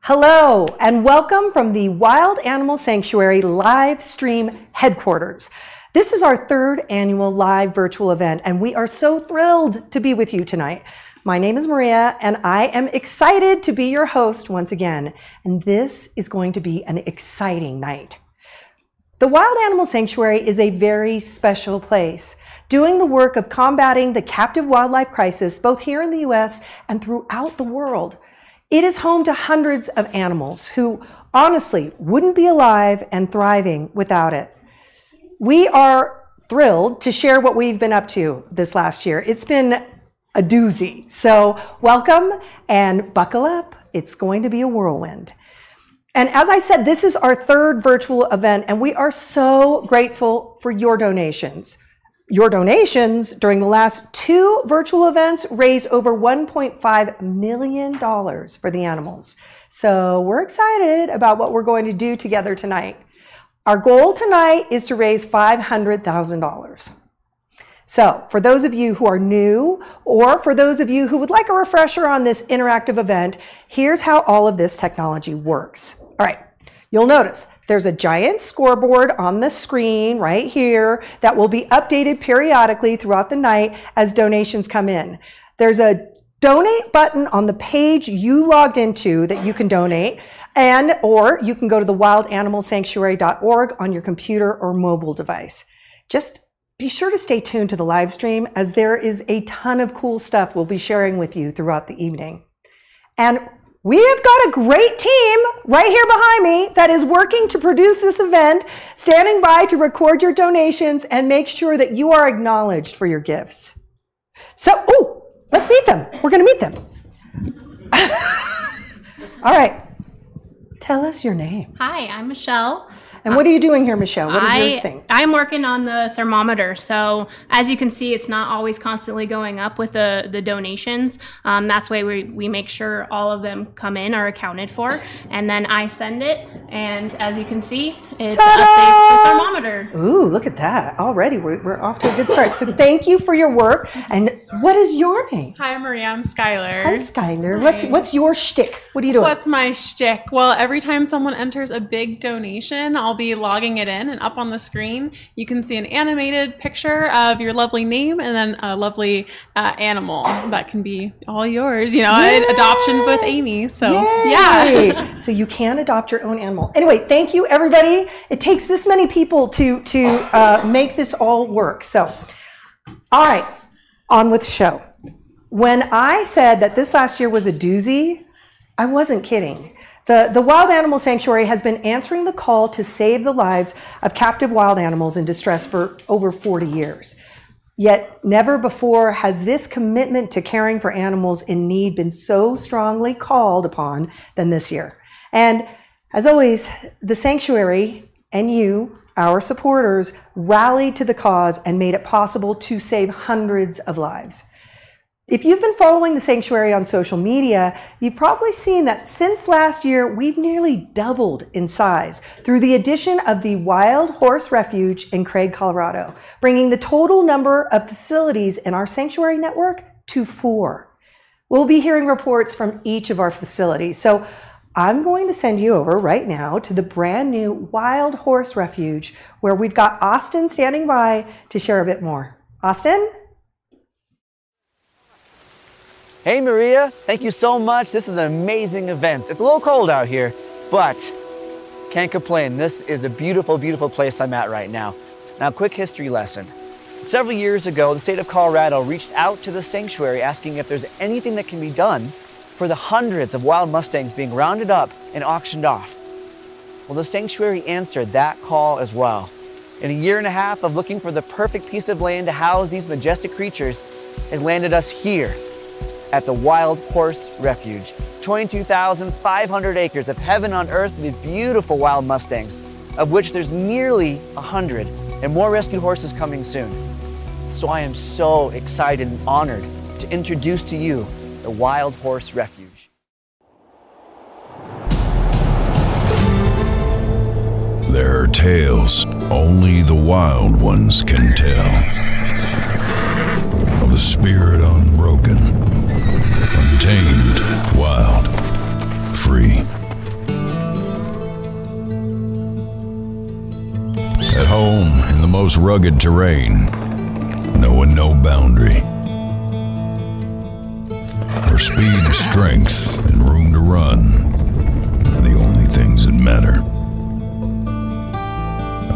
Hello and welcome from the Wild Animal Sanctuary live stream headquarters. This is our third annual live virtual event and we are so thrilled to be with you tonight. My name is Maria and I am excited to be your host once again. And this is going to be an exciting night. The Wild Animal Sanctuary is a very special place, doing the work of combating the captive wildlife crisis both here in the US and throughout the world. It is home to hundreds of animals who honestly wouldn't be alive and thriving without it. We are thrilled to share what we've been up to this last year. It's been a doozy. So welcome and buckle up. It's going to be a whirlwind. And as I said, this is our third virtual event and we are so grateful for your donations. Your donations during the last two virtual events raised over $1.5 million for the animals. So we're excited about what we're going to do together tonight. Our goal tonight is to raise $500,000. So for those of you who are new, or for those of you who would like a refresher on this interactive event, here's how all of this technology works. All right, you'll notice there's a giant scoreboard on the screen right here that will be updated periodically throughout the night as donations come in. There's a donate button on the page you logged into that you can donate, or you can go to the wildanimalsanctuary.org on your computer or mobile device. Just be sure to stay tuned to the live stream as there is a ton of cool stuff we'll be sharing with you throughout the evening. And we have got a great team right here behind me that is working to produce this event, standing by to record your donations and make sure that you are acknowledged for your gifts. So, let's meet them. We're going to meet them. All right. Tell us your name. Hi, I'm Michelle. And what are you doing here, Michelle? What is your thing? I'm working on the thermometer. So as you can see, it's not always constantly going up with the donations. That's why we make sure all of them come in are accounted for. And then I send it. And as you can see, it updates the thermometer. Ooh, look at that. Already we're off to a good start. So thank you for your work. And what is your name? Hi, Maria. I'm Skylar. Hi, Skylar. What's your shtick? What are you doing? What's my shtick? Well, every time someone enters a big donation, I'll be logging it in, and up on the screen you can see an animated picture of your lovely name and then a lovely animal that can be all yours. You know, adoption with Amy. So Yay. Yeah. So you can adopt your own animal. Anyway, thank you everybody. It takes this many people to make this all work. So, all right, on with the show. When I said that this last year was a doozy, I wasn't kidding. The Wild Animal Sanctuary has been answering the call to save the lives of captive wild animals in distress for over 40 years. Yet never before has this commitment to caring for animals in need been so strongly called upon than this year. And as always, the Sanctuary and you, our supporters, rallied to the cause and made it possible to save hundreds of lives. If you've been following the Sanctuary on social media, you've probably seen that since last year, we've nearly doubled in size through the addition of the Wild Horse Refuge in Craig, Colorado, bringing the total number of facilities in our Sanctuary network to 4. We'll be hearing reports from each of our facilities. So I'm going to send you over right now to the brand new Wild Horse Refuge, where we've got Austin standing by to share a bit more. Austin? Hey Maria, thank you so much. This is an amazing event. It's a little cold out here, but can't complain. This is a beautiful, beautiful place I'm at right now. Now, quick history lesson. Several years ago, the state of Colorado reached out to the Sanctuary asking if there's anything that can be done for the hundreds of wild mustangs being rounded up and auctioned off. Well, the Sanctuary answered that call as well. In a year and a half of looking for the perfect piece of land to house these majestic creatures has landed us here at the Wild Horse Refuge. 22,500 acres of heaven on earth with these beautiful wild mustangs, of which there's nearly 100, and more rescued horses coming soon. So I am so excited and honored to introduce to you the Wild Horse Refuge. There are tales only the wild ones can tell, of a spirit unbroken, untamed, wild, free, At home in the most rugged terrain, knowing no boundary. Where speed and strength and room to run are the only things that matter.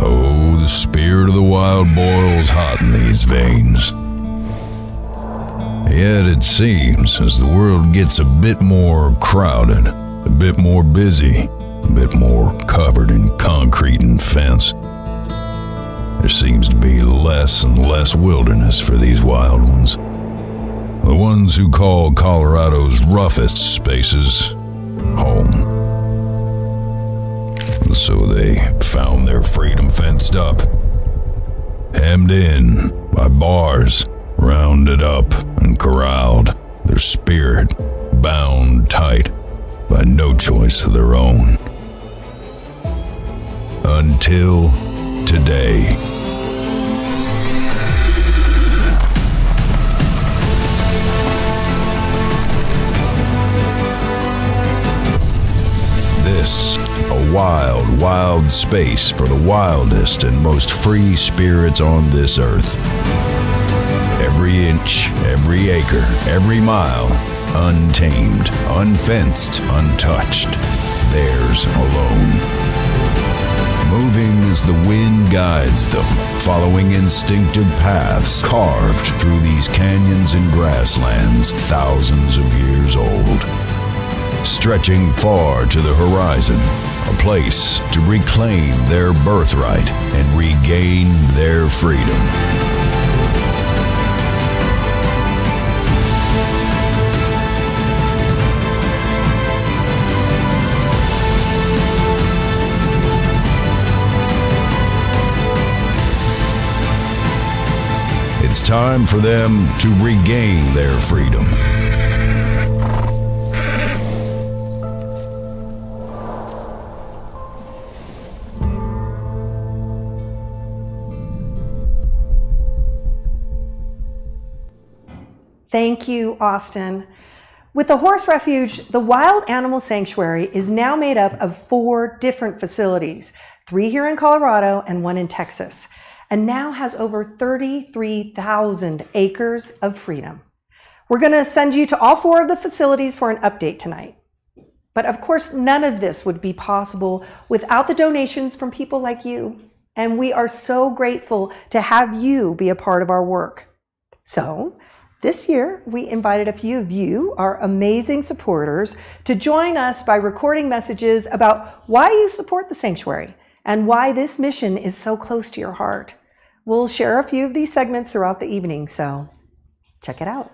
Oh, the spirit of the wild boils hot in these veins. Yet it seems as the world gets a bit more crowded, a bit more busy, a bit more covered in concrete and fence, there seems to be less and less wilderness for these wild ones. The ones who call Colorado's roughest spaces home. So they found their freedom fenced up, hemmed in by bars, rounded up and corralled, their spirit bound tight by no choice of their own. Until today. This, a wild, wild space for the wildest and most free spirits on this earth. Every inch, every acre, every mile, untamed, unfenced, untouched, theirs alone. Moving as the wind guides them, following instinctive paths carved through these canyons and grasslands thousands of years old. Stretching far to the horizon, a place to reclaim their birthright and regain their freedom. It's time for them to regain their freedom. Thank you, Austin. With the Horse Refuge, the Wild Animal Sanctuary is now made up of 4 different facilities, 3 here in Colorado and 1 in Texas, and now has over 33,000 acres of freedom. We're going to send you to all 4 of the facilities for an update tonight. But of course, none of this would be possible without the donations from people like you. And we are so grateful to have you be a part of our work. So, this year, we invited a few of you, our amazing supporters, to join us by recording messages about why you support the sanctuary and why this mission is so close to your heart. We'll share a few of these segments throughout the evening, so check it out.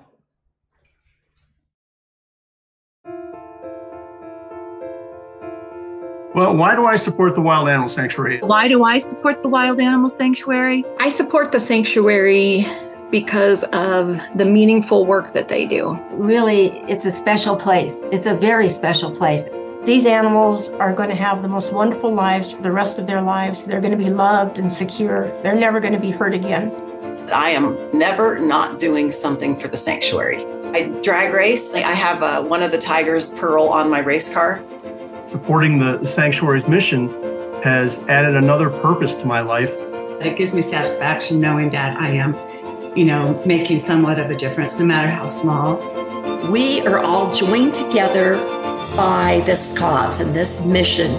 Well, why do I support the Wild Animal Sanctuary? Why do I support the Wild Animal Sanctuary? I support the sanctuary because of the meaningful work that they do. Really, it's a special place. It's a very special place. These animals are going to have the most wonderful lives for the rest of their lives. They're going to be loved and secure. They're never going to be hurt again. I am never not doing something for the sanctuary. I drag race. I have one of the tigers, Pearl, on my race car. Supporting the sanctuary's mission has added another purpose to my life. It gives me satisfaction knowing that I am, making somewhat of a difference, no matter how small. We are all joined together by this cause and this mission.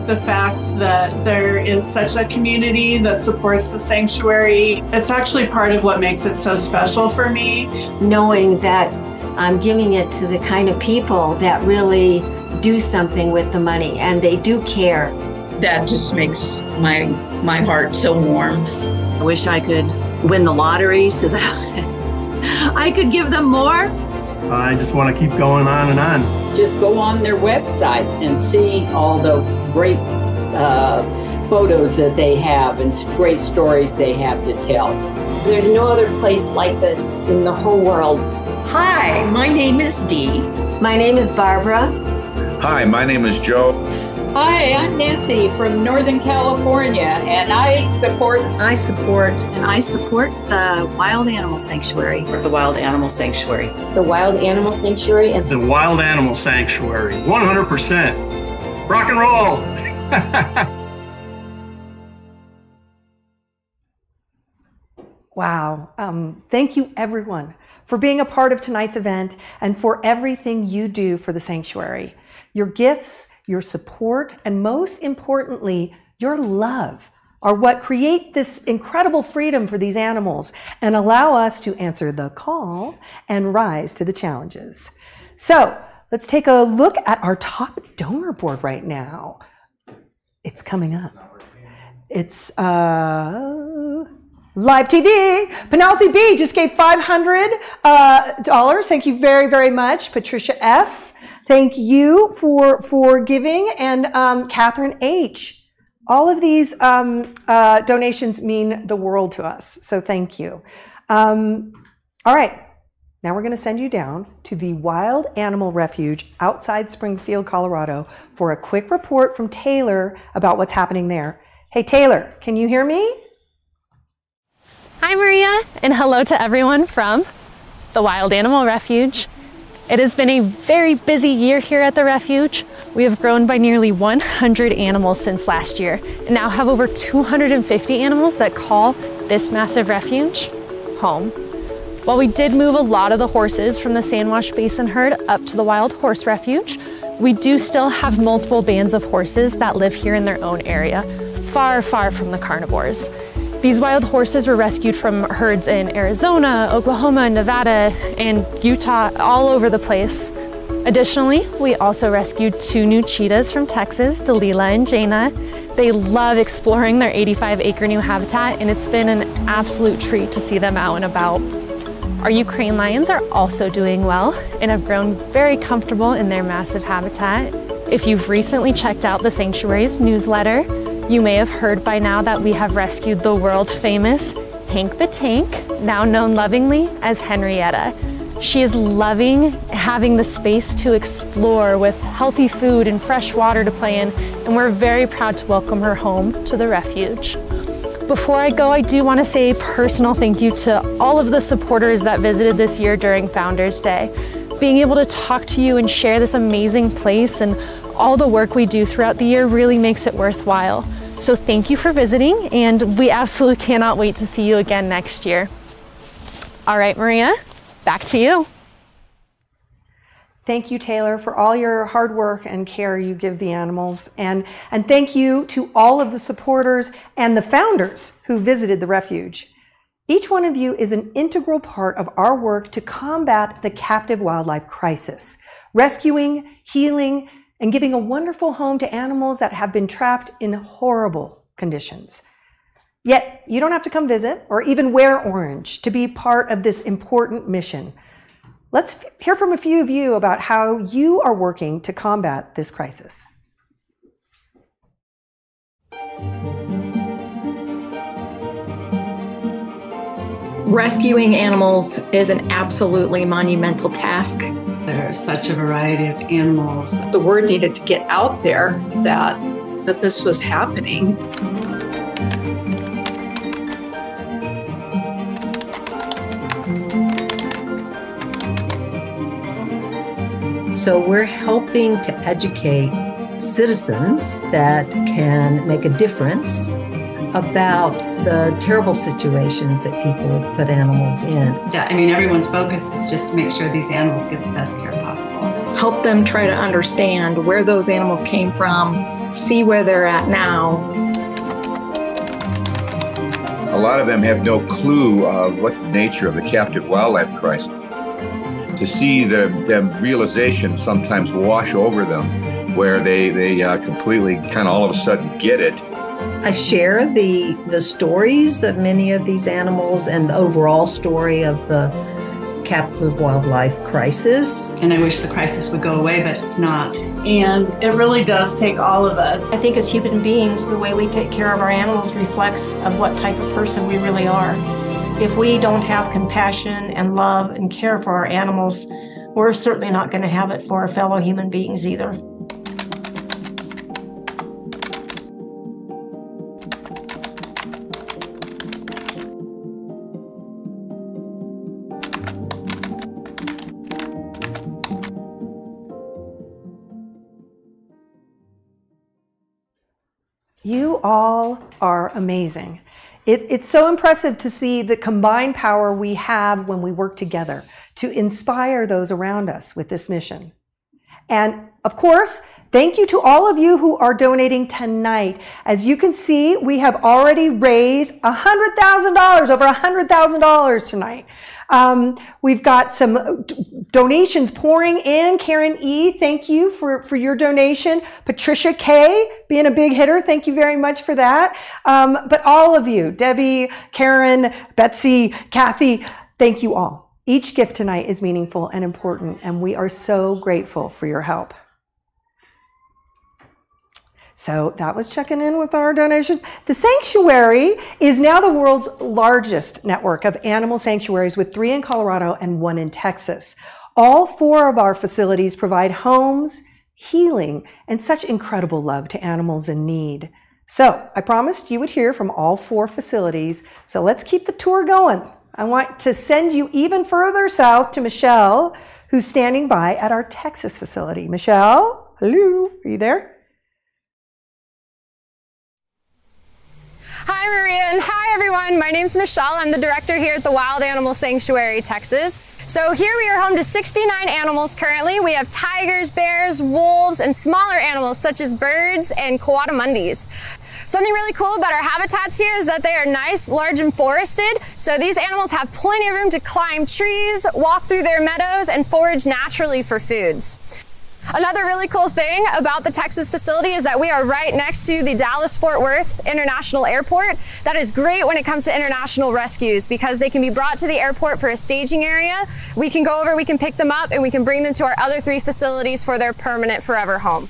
The fact that there is such a community that supports the sanctuary, it's actually part of what makes it so special for me. Knowing that I'm giving it to the kind of people that really do something with the money and they do care. That just makes my heart so warm. I wish I could win the lottery so that I could give them more. I just want to keep going on and on. Just go on their website and see all the great photos that they have and great stories they have to tell. There's no other place like this in the whole world. Hi, my name is Dee. My name is Barbara. Hi, my name is Joe. Hi, I'm Nancy from Northern California, and I support the Wild Animal Sanctuary. The Wild Animal Sanctuary. The Wild Animal Sanctuary. And the Wild Animal Sanctuary, 100%. Rock and roll! Wow. Thank you, everyone, for being a part of tonight's event and for everything you do for the sanctuary. Your gifts, your support, and most importantly, your love are what create this incredible freedom for these animals and allow us to answer the call and rise to the challenges. So let's take a look at our top donor board right now. It's coming up. It's Live TV. Penelope B just gave $500. Thank you very, very much. Patricia F, thank you for giving. And Catherine H. All of these donations mean the world to us. So thank you. All right. Now we're going to send you down to the Wild Animal Refuge outside Springfield, Colorado for a quick report from Taylor about what's happening there. Hey, Taylor, can you hear me? Hi, Maria, and hello to everyone from the Wild Animal Refuge. It has been a very busy year here at the refuge. We have grown by nearly 100 animals since last year and now have over 250 animals that call this massive refuge home. While we did move a lot of the horses from the Sandwash Basin herd up to the Wild Horse Refuge, we do still have multiple bands of horses that live here in their own area, far, far from the carnivores. These wild horses were rescued from herds in Arizona, Oklahoma, Nevada, and Utah, all over the place. Additionally, we also rescued 2 new cheetahs from Texas, Delilah and Jaina. They love exploring their 85-acre new habitat, and it's been an absolute treat to see them out and about. Our Ukraine lions are also doing well and have grown very comfortable in their massive habitat. If you've recently checked out the Sanctuary's newsletter, you may have heard by now that we have rescued the world-famous Hank the Tank, now known lovingly as Henrietta. She is loving having the space to explore with healthy food and fresh water to play in, and we're very proud to welcome her home to the refuge. Before I go, I do want to say a personal thank you to all of the supporters that visited this year during Founders Day. Being able to talk to you and share this amazing place and all the work we do throughout the year really makes it worthwhile. So thank you for visiting, and we absolutely cannot wait to see you again next year. All right, Maria, back to you. Thank you, Taylor, for all your hard work and care you give the animals. And thank you to all of the supporters and the founders who visited the refuge. Each one of you is an integral part of our work to combat the captive wildlife crisis, rescuing, healing, and giving a wonderful home to animals that have been trapped in horrible conditions. Yet, you don't have to come visit or even wear orange to be part of this important mission. Let's hear from a few of you about how you are working to combat this crisis. Rescuing animals is an absolutely monumental task. There's such a variety of animals. The word needed to get out there that this was happening. So we're helping to educate citizens that can make a difference about the terrible situations that people put animals in. Yeah, I mean, everyone's focus is just to make sure these animals get the best care possible. Help them try to understand where those animals came from, see where they're at now. A lot of them have no clue of what the nature of the captive wildlife crisis. To see the realization sometimes wash over them, where they completely kind of all of a sudden get it. I share the stories of many of these animals and the overall story of the captive wildlife crisis. And I wish the crisis would go away, but it's not. And it really does take all of us. I think as human beings, the way we take care of our animals reflects of what type of person we really are. If we don't have compassion and love and care for our animals, we're certainly not going to have it for our fellow human beings either. You all are amazing. It's so impressive to see the combined power we have when we work together to inspire those around us with this mission. And of course, thank you to all of you who are donating tonight. As you can see, we have already raised $100,000, over $100,000 tonight. We've got some donations pouring in. Karen E., thank you for your donation. Patricia K., being a big hitter, thank you very much for that. But all of you, Debbie, Karen, Betsy, Kathy, thank you all. Each gift tonight is meaningful and important, and we are so grateful for your help. So that was checking in with our donations. The Sanctuary is now the world's largest network of animal sanctuaries, with 3 in Colorado and 1 in Texas. All 4 of our facilities provide homes, healing, and such incredible love to animals in need. So I promised you would hear from all 4 facilities, so let's keep the tour going. I want to send you even further south to Michelle, who's standing by at our Texas facility. Michelle, hello, are you there? Hi, Maria, and hi, everyone. My name's Michelle. I'm the director here at the Wild Animal Sanctuary, Texas. So here we are home to 69 animals currently. We have tigers, bears, wolves, and smaller animals such as birds and coatimundis. Something really cool about our habitats here is that they are nice, large, and forested. So these animals have plenty of room to climb trees, walk through their meadows, and forage naturally for foods. Another really cool thing about the Texas facility is that we are right next to the Dallas-Fort Worth International Airport. That is great when it comes to international rescues because they can be brought to the airport for a staging area. We can go over, we can pick them up, and we can bring them to our other 3 facilities for their permanent forever home.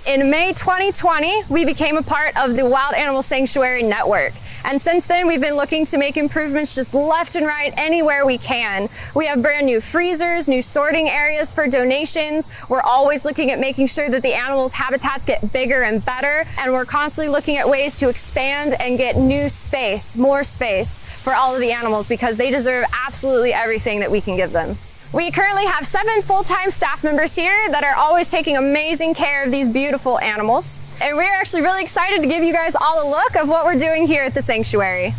In May 2020, we became a part of the Wild Animal Sanctuary Network. And since then, we've been looking to make improvements just left and right anywhere we can. We have brand new freezers, new sorting areas for donations. We're always looking at making sure that the animals' habitats get bigger and better. And we're constantly looking at ways to expand and get new space, more space for all of the animals because they deserve absolutely everything that we can give them. We currently have 7 full-time staff members here that are always taking amazing care of these beautiful animals. And we're actually really excited to give you guys all a look of what we're doing here at the sanctuary.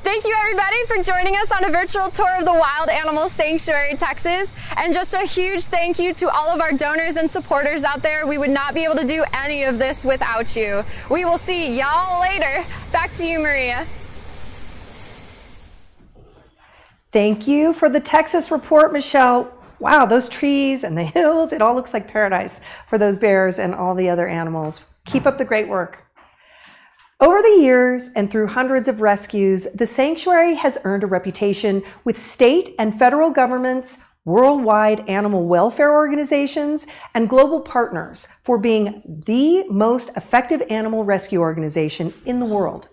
Thank you everybody for joining us on a virtual tour of the Wild Animal Sanctuary, Texas. And just a huge thank you to all of our donors and supporters out there. We would not be able to do any of this without you. We will see y'all later. Back to you, Maria. Thank you for the Texas report, Michelle. Wow, those trees and the hills, it all looks like paradise for those bears and all the other animals. Keep up the great work. Over the years and through hundreds of rescues, the sanctuary has earned a reputation with state and federal governments, worldwide animal welfare organizations, and global partners for being the most effective animal rescue organization in the world.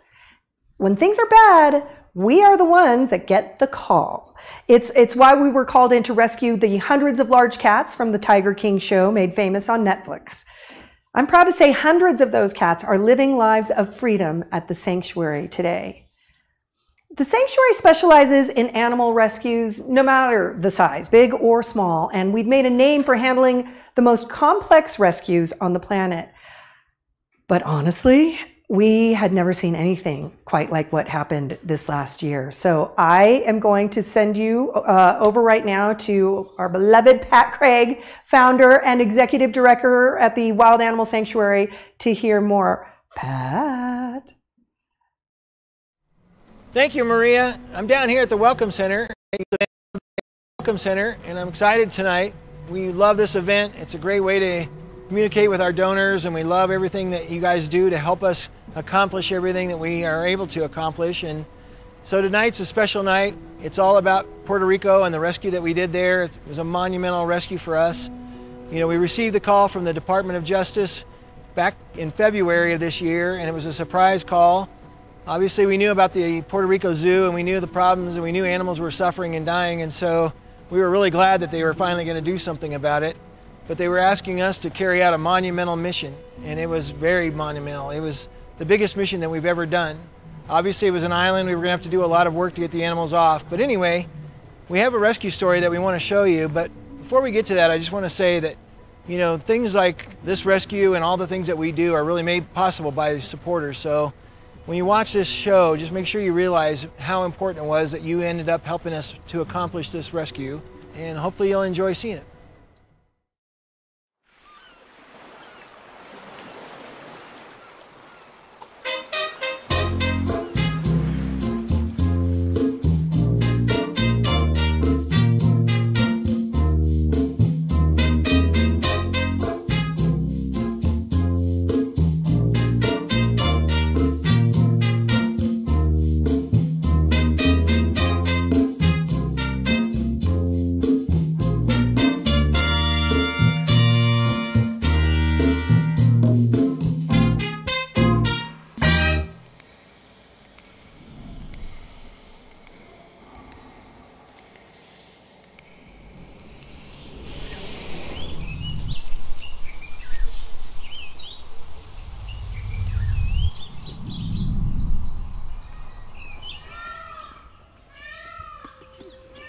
When things are bad, we are the ones that get the call. It's why we were called in to rescue the hundreds of large cats from the Tiger King show made famous on Netflix. I'm proud to say hundreds of those cats are living lives of freedom at the sanctuary today. The sanctuary specializes in animal rescues, no matter the size, big or small, and we've made a name for handling the most complex rescues on the planet. But honestly, we had never seen anything quite like what happened this last year. So I am going to send you over right now to our beloved Pat Craig, founder and executive director at the Wild Animal Sanctuary, to hear more. Pat. Thank you, Maria. I'm down here at the Welcome Center, and I'm excited tonight. We love this event. It's a great way to communicate with our donors, and we love everything that you guys do to help us accomplish everything that we are able to accomplish. And so tonight's a special night. It's all about Puerto Rico and the rescue that we did there. It was a monumental rescue for us. You know, we received the call from the Department of Justice back in February of this year, and it was a surprise call. Obviously, we knew about the Puerto Rico Zoo, and we knew the problems, and we knew animals were suffering and dying, and so we were really glad that they were finally going to do something about it. But they were asking us to carry out a monumental mission, and it was very monumental. It was the biggest mission that we've ever done. Obviously, it was an island. We were going to have to do a lot of work to get the animals off. But anyway, we have a rescue story that we want to show you. But before we get to that, I just want to say that, you know, things like this rescue and all the things that we do are really made possible by supporters. So when you watch this show, just make sure you realize how important it was that you ended up helping us to accomplish this rescue. And hopefully you'll enjoy seeing it.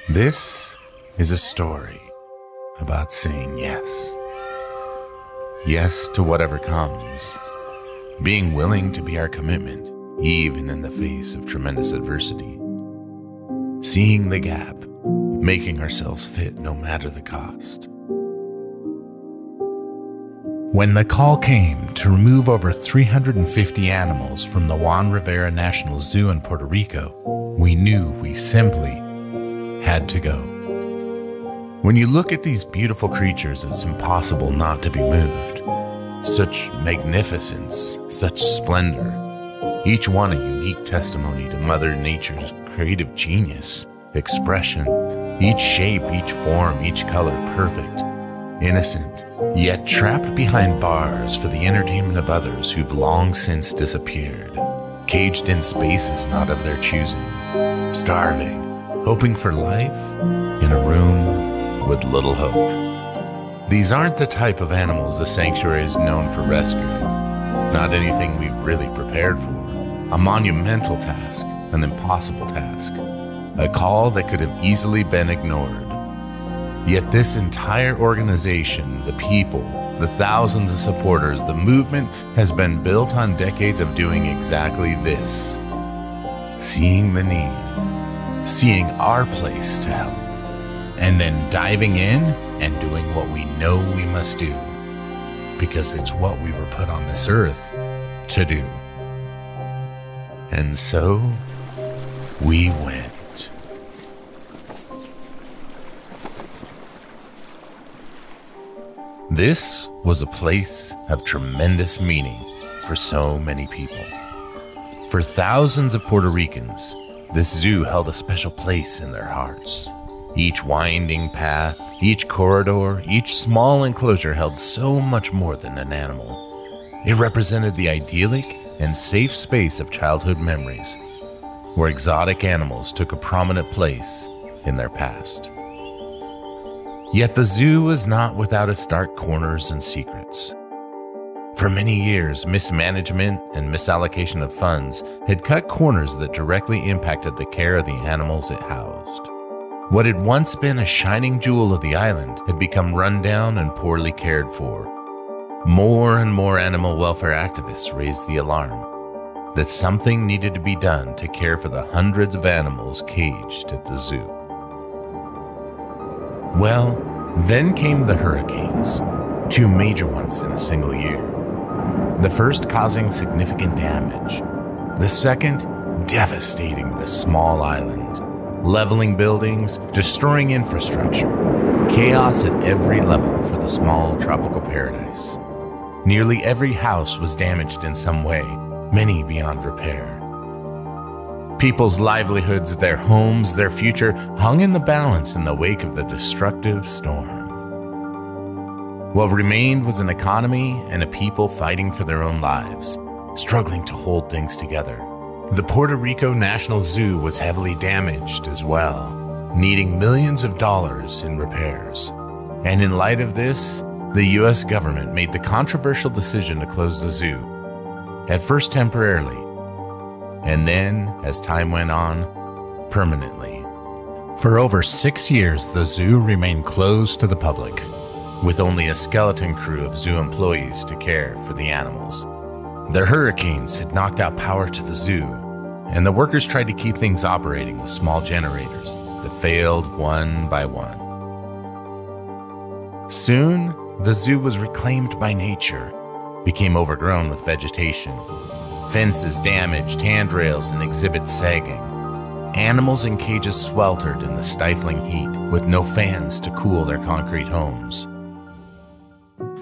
This is a story about saying yes. Yes to whatever comes. Being willing to be our commitment, even in the face of tremendous adversity. Seeing the gap, making ourselves fit no matter the cost. When the call came to remove over 350 animals from the Juan Rivera National Zoo in Puerto Rico, we knew we simply had to go. When you look at these beautiful creatures, it's impossible not to be moved. Such magnificence, such splendor, each one a unique testimony to Mother Nature's creative genius, expression, each shape, each form, each color perfect, innocent, yet trapped behind bars for the entertainment of others who've long since disappeared, caged in spaces not of their choosing, starving, hoping for life in a room with little hope. These aren't the type of animals the sanctuary is known for rescuing. Not anything we've really prepared for. A monumental task, an impossible task. A call that could have easily been ignored. Yet this entire organization, the people, the thousands of supporters, the movement has been built on decades of doing exactly this. Seeing the need. Seeing our place to help, and then diving in and doing what we know we must do, because it's what we were put on this earth to do. And so we went. This was a place of tremendous meaning for so many people. For thousands of Puerto Ricans, this zoo held a special place in their hearts. Each winding path, each corridor, each small enclosure held so much more than an animal. It represented the idyllic and safe space of childhood memories, where exotic animals took a prominent place in their past. Yet the zoo was not without its dark corners and secrets. For many years, mismanagement and misallocation of funds had cut corners that directly impacted the care of the animals it housed. What had once been a shining jewel of the island had become run down and poorly cared for. More and more animal welfare activists raised the alarm, that something needed to be done to care for the hundreds of animals caged at the zoo. Well, then came the hurricanes, 2 major ones in a single year. The first causing significant damage, the second devastating the small island, leveling buildings, destroying infrastructure, chaos at every level for the small tropical paradise. Nearly every house was damaged in some way, many beyond repair. People's livelihoods, their homes, their future hung in the balance in the wake of the destructive storm. What remained was an economy and a people fighting for their own lives, struggling to hold things together. The Puerto Rico National Zoo was heavily damaged as well, needing millions of dollars in repairs. And in light of this, the US government made the controversial decision to close the zoo, at first temporarily, and then, as time went on, permanently. For over 6 years, the zoo remained closed to the public, with only a skeleton crew of zoo employees to care for the animals. The hurricanes had knocked out power to the zoo, and the workers tried to keep things operating with small generators that failed one by one. Soon, the zoo was reclaimed by nature, became overgrown with vegetation, fences damaged, handrails and exhibits sagging. Animals in cages sweltered in the stifling heat with no fans to cool their concrete homes.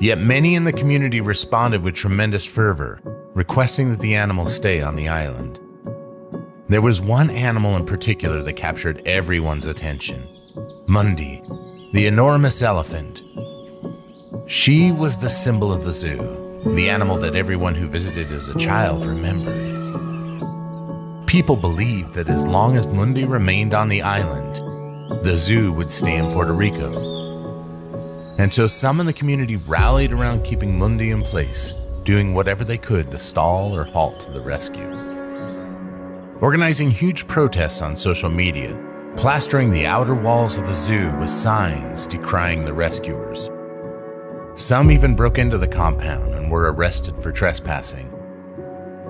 Yet many in the community responded with tremendous fervor, requesting that the animals stay on the island. There was one animal in particular that captured everyone's attention: Mundi, the enormous elephant. She was the symbol of the zoo, the animal that everyone who visited as a child remembered. People believed that as long as Mundi remained on the island, the zoo would stay in Puerto Rico. And so some in the community rallied around keeping Mundi in place, doing whatever they could to stall or halt the rescue. Organizing huge protests on social media, plastering the outer walls of the zoo with signs decrying the rescuers. Some even broke into the compound and were arrested for trespassing,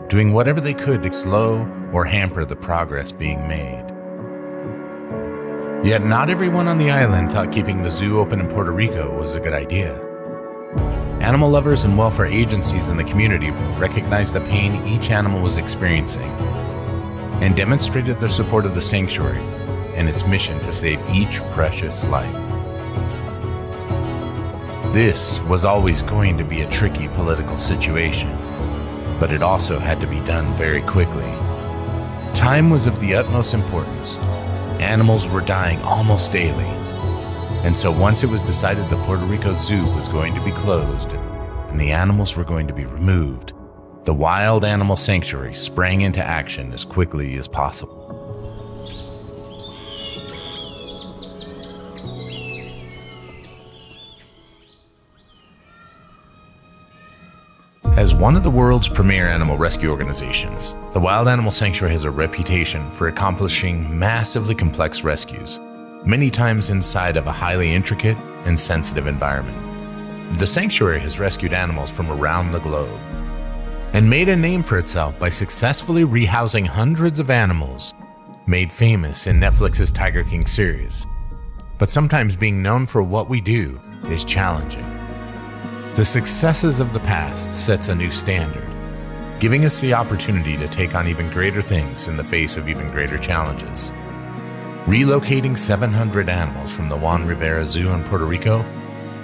doing whatever they could to slow or hamper the progress being made. Yet not everyone on the island thought keeping the zoo open in Puerto Rico was a good idea. Animal lovers and welfare agencies in the community recognized the pain each animal was experiencing and demonstrated their support of the sanctuary and its mission to save each precious life. This was always going to be a tricky political situation, but it also had to be done very quickly. Time was of the utmost importance. Animals were dying almost daily, and so once it was decided the Puerto Rico Zoo was going to be closed and the animals were going to be removed, the Wild Animal Sanctuary sprang into action as quickly as possible. As one of the world's premier animal rescue organizations, the Wild Animal Sanctuary has a reputation for accomplishing massively complex rescues, many times inside of a highly intricate and sensitive environment. The sanctuary has rescued animals from around the globe and made a name for itself by successfully rehousing hundreds of animals made famous in Netflix's Tiger King series. But sometimes being known for what we do is challenging. The successes of the past sets a new standard, giving us the opportunity to take on even greater things in the face of even greater challenges. Relocating 700 animals from the Juan Rivera Zoo in Puerto Rico,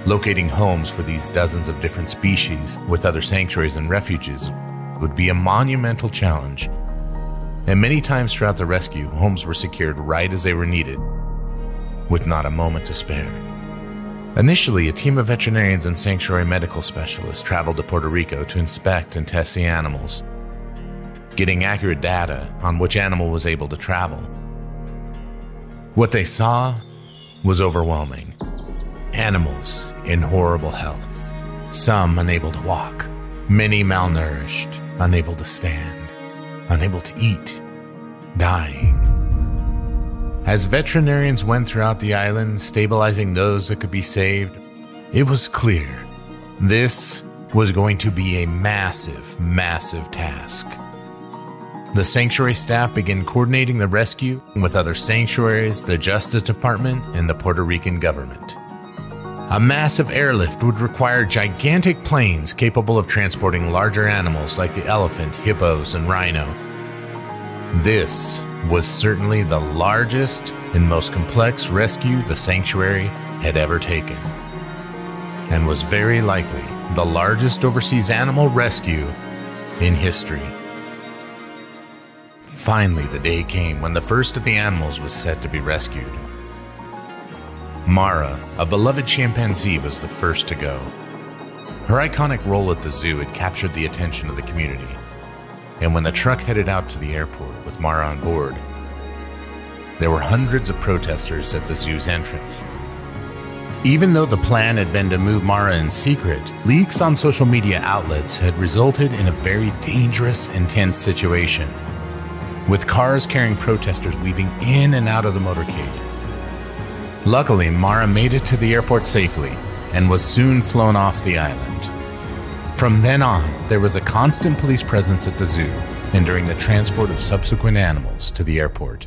locating homes for these dozens of different species with other sanctuaries and refuges would be a monumental challenge. And many times throughout the rescue, homes were secured right as they were needed, with not a moment to spare. Initially, a team of veterinarians and sanctuary medical specialists traveled to Puerto Rico to inspect and test the animals, getting accurate data on which animal was able to travel. What they saw was overwhelming. Animals in horrible health, some unable to walk, many malnourished, unable to stand, unable to eat, dying. As veterinarians went throughout the island, stabilizing those that could be saved, it was clear this was going to be a massive, massive task. The sanctuary staff began coordinating the rescue with other sanctuaries, the Justice Department, and the Puerto Rican government. A massive airlift would require gigantic planes capable of transporting larger animals like the elephant, hippos, and rhino. This was certainly the largest and most complex rescue the sanctuary had ever taken, and was very likely the largest overseas animal rescue in history. Finally, the day came when the first of the animals was set to be rescued. Mara, a beloved chimpanzee, was the first to go. Her iconic role at the zoo had captured the attention of the community, and when the truck headed out to the airport with Mara on board, there were hundreds of protesters at the zoo's entrance. Even though the plan had been to move Mara in secret, leaks on social media outlets had resulted in a very dangerous and tense situation, with cars carrying protesters weaving in and out of the motorcade. Luckily, Mara made it to the airport safely and was soon flown off the island. From then on, there was a constant police presence at the zoo and during the transport of subsequent animals to the airport.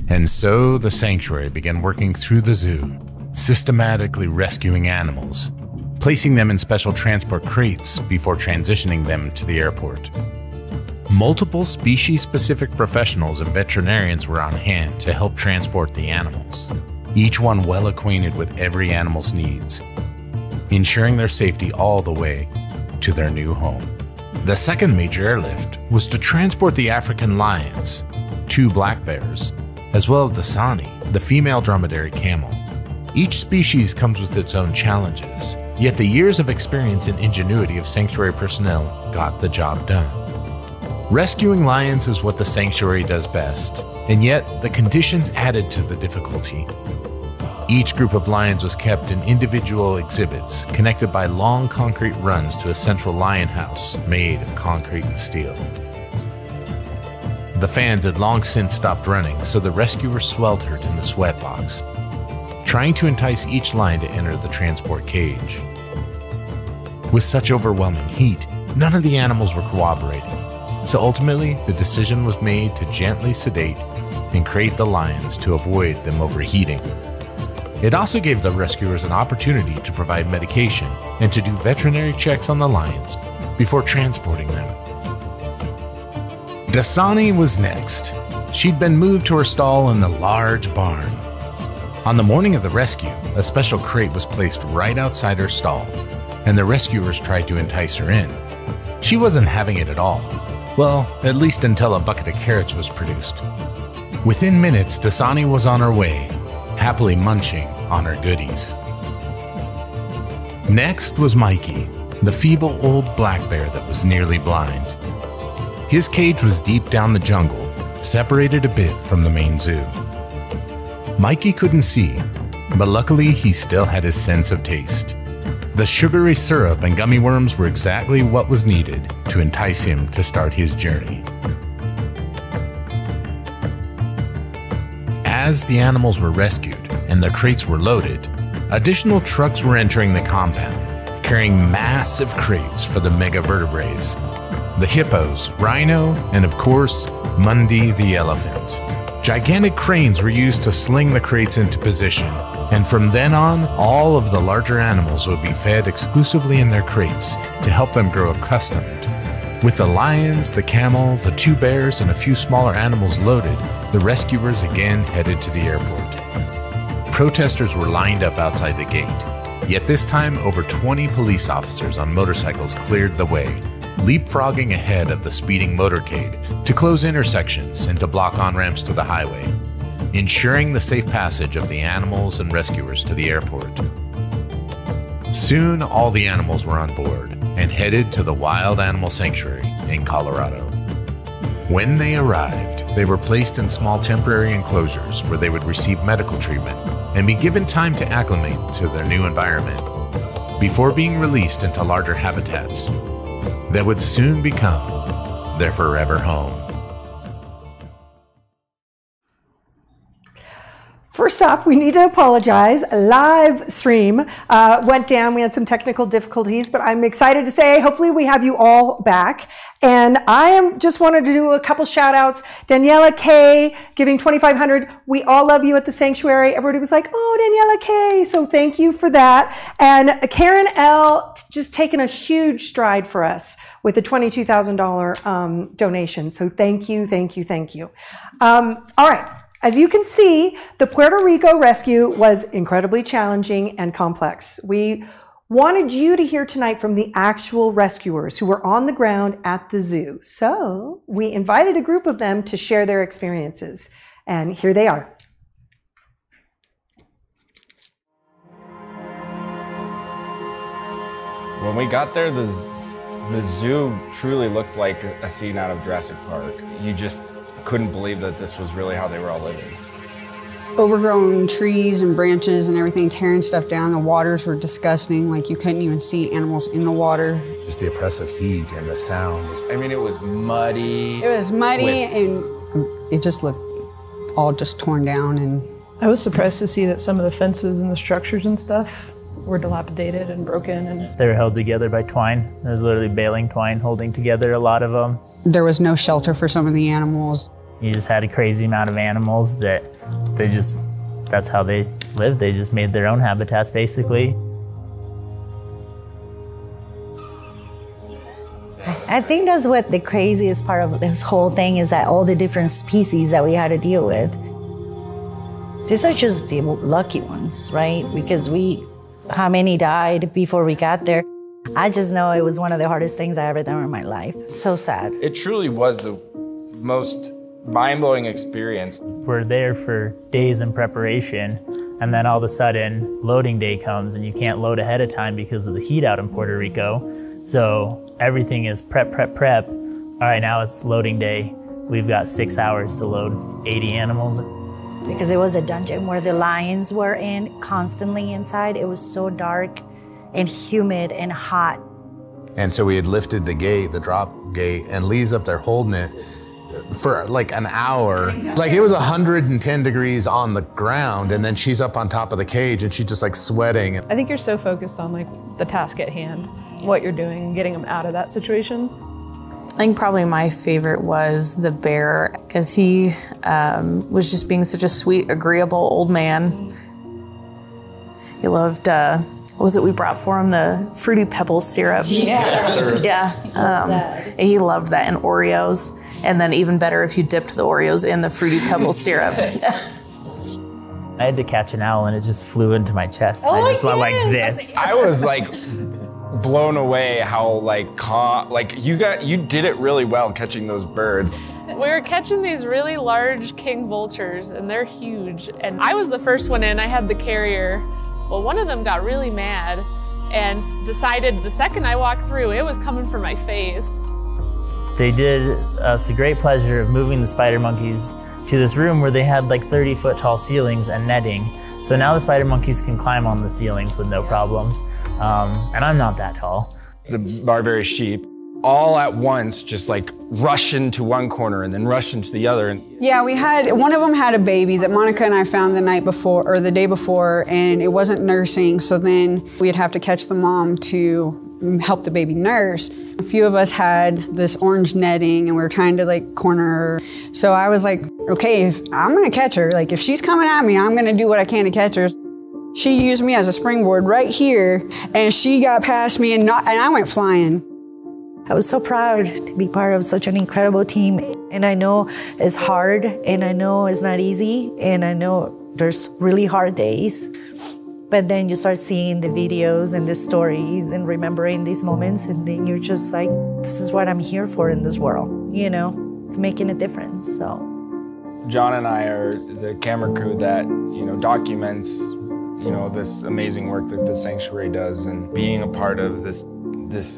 And so the sanctuary began working through the zoo, systematically rescuing animals, placing them in special transport crates before transitioning them to the airport. Multiple species-specific professionals and veterinarians were on hand to help transport the animals, each one well acquainted with every animal's needs, ensuring their safety all the way to their new home. The second major airlift was to transport the African lions, 2 black bears, as well as the Sani, the female dromedary camel. Each species comes with its own challenges, yet the years of experience and ingenuity of sanctuary personnel got the job done. Rescuing lions is what the sanctuary does best, and yet the conditions added to the difficulty. Each group of lions was kept in individual exhibits, connected by long concrete runs to a central lion house made of concrete and steel. The fans had long since stopped running, so the rescuers sweltered in the sweatbox, trying to entice each lion to enter the transport cage. With such overwhelming heat, none of the animals were cooperating. So ultimately, the decision was made to gently sedate and crate the lions to avoid them overheating. It also gave the rescuers an opportunity to provide medication and to do veterinary checks on the lions before transporting them. Dasani was next. She'd been moved to her stall in the large barn. On the morning of the rescue, a special crate was placed right outside her stall, and the rescuers tried to entice her in. She wasn't having it at all. Well, at least until a bucket of carrots was produced. Within minutes, Dasani was on her way, happily munching on her goodies. Next was Mikey, the feeble old black bear that was nearly blind. His cage was deep down the jungle, separated a bit from the main zoo. Mikey couldn't see, but luckily he still had his sense of taste. The sugary syrup and gummy worms were exactly what was needed to entice him to start his journey. As the animals were rescued and their crates were loaded, additional trucks were entering the compound, carrying massive crates for the megavertebrates, the hippos, rhino, and of course, Mundi the elephant. Gigantic cranes were used to sling the crates into position, and from then on, all of the larger animals would be fed exclusively in their crates to help them grow accustomed. With the lions, the camel, the 2 bears, and a few smaller animals loaded, the rescuers again headed to the airport. Protesters were lined up outside the gate, yet this time over 20 police officers on motorcycles cleared the way, leapfrogging ahead of the speeding motorcade to close intersections and to block on-ramps to the highway, ensuring the safe passage of the animals and rescuers to the airport. Soon, all the animals were on board and headed to the Wild Animal Sanctuary in Colorado. When they arrived, they were placed in small temporary enclosures where they would receive medical treatment and be given time to acclimate to their new environment before being released into larger habitats that would soon become their forever home. First off, we need to apologize. A live stream went down. We had some technical difficulties, but I'm excited to say, hopefully we have you all back. And just wanted to do a couple shout outs. Daniela K giving $2,500. We all love you at the sanctuary. Everybody was like, oh, Daniela K. So thank you for that. And Karen L just taking a huge stride for us with the $22,000 donation. So thank you, thank you, thank you. All right. As you can see, the Puerto Rico rescue was incredibly challenging and complex. We wanted you to hear tonight from the actual rescuers who were on the ground at the zoo. So we invited a group of them to share their experiences. And here they are. When we got there, the zoo truly looked like a scene out of Jurassic Park. You just couldn't believe that this was really how they were all living. Overgrown trees and branches and everything tearing stuff down. The waters were disgusting, like you couldn't even see animals in the water. Just the oppressive heat and the sound. I mean, it was muddy. It was muddy and it just looked all just torn down. And I was surprised to see that some of the fences and the structures and stuff were dilapidated and broken. And they were held together by twine. There was literally baling twine holding together a lot of them. There was no shelter for some of the animals. You just had a crazy amount of animals that that's how they lived. They just made their own habitats, basically. I think that's what the craziest part of this whole thing is, that all the different species that we had to deal with. These are just the lucky ones, right? Because how many died before we got there? I just know it was one of the hardest things I ever done in my life. So sad. It truly was the most mind-blowing experience. We're there for days in preparation, and then all of a sudden loading day comes and you can't load ahead of time because of the heat out in Puerto Rico. So everything is prep. All right, now it's loading day. We've got 6 hours to load 80 animals. Because it was a dungeon where the lions were constantly inside. It was so dark and humid and hot. And so we had lifted the gate, the drop gate, and Lee's up there holding it for like an hour. Like it was 110 degrees on the ground, and then she's up on top of the cage and she's just like sweating. I think you're so focused on like the task at hand, what you're doing, getting them out of that situation. I think probably my favorite was the bear, because he was just being such a sweet, agreeable old man. He loved, what was it we brought for him? The Fruity Pebbles syrup. Yeah. He loved that, and Oreos. And then even better if you dipped the Oreos in the Fruity Pebbles syrup. I had to catch an owl and it just flew into my chest. And I just went like this. I was like blown away how like calm, like you did it really well catching those birds. We were catching these really large king vultures, and they're huge. And I was the first one in. I had the carrier. Well, one of them got really mad and decided the second I walked through, it was coming for my face. They did us the great pleasure of moving the spider monkeys to this room where they had like 30-foot tall ceilings and netting. So now the spider monkeys can climb on the ceilings with no problems. And I'm not that tall. The Barbary sheep all at once just like rush into one corner and then rush into the other. Yeah, one of them had a baby that Monica and I found the night before, or the day before, and it wasn't nursing, so then we'd have to catch the mom to help the baby nurse. A few of us had this orange netting and we were trying to like corner her. So I was like, okay, I'm gonna catch her. Like if she's coming at me, I'm gonna do what I can to catch her. She used me as a springboard right here, and she got past me and I went flying. I was so proud to be part of such an incredible team. And I know it's hard, and I know it's not easy, and I know there's really hard days. But then you start seeing the videos and the stories and remembering these moments, and then you're just like, this is what I'm here for in this world, you know, making a difference, so. John and I are the camera crew that, documents, this amazing work that the Sanctuary does, and being a part of this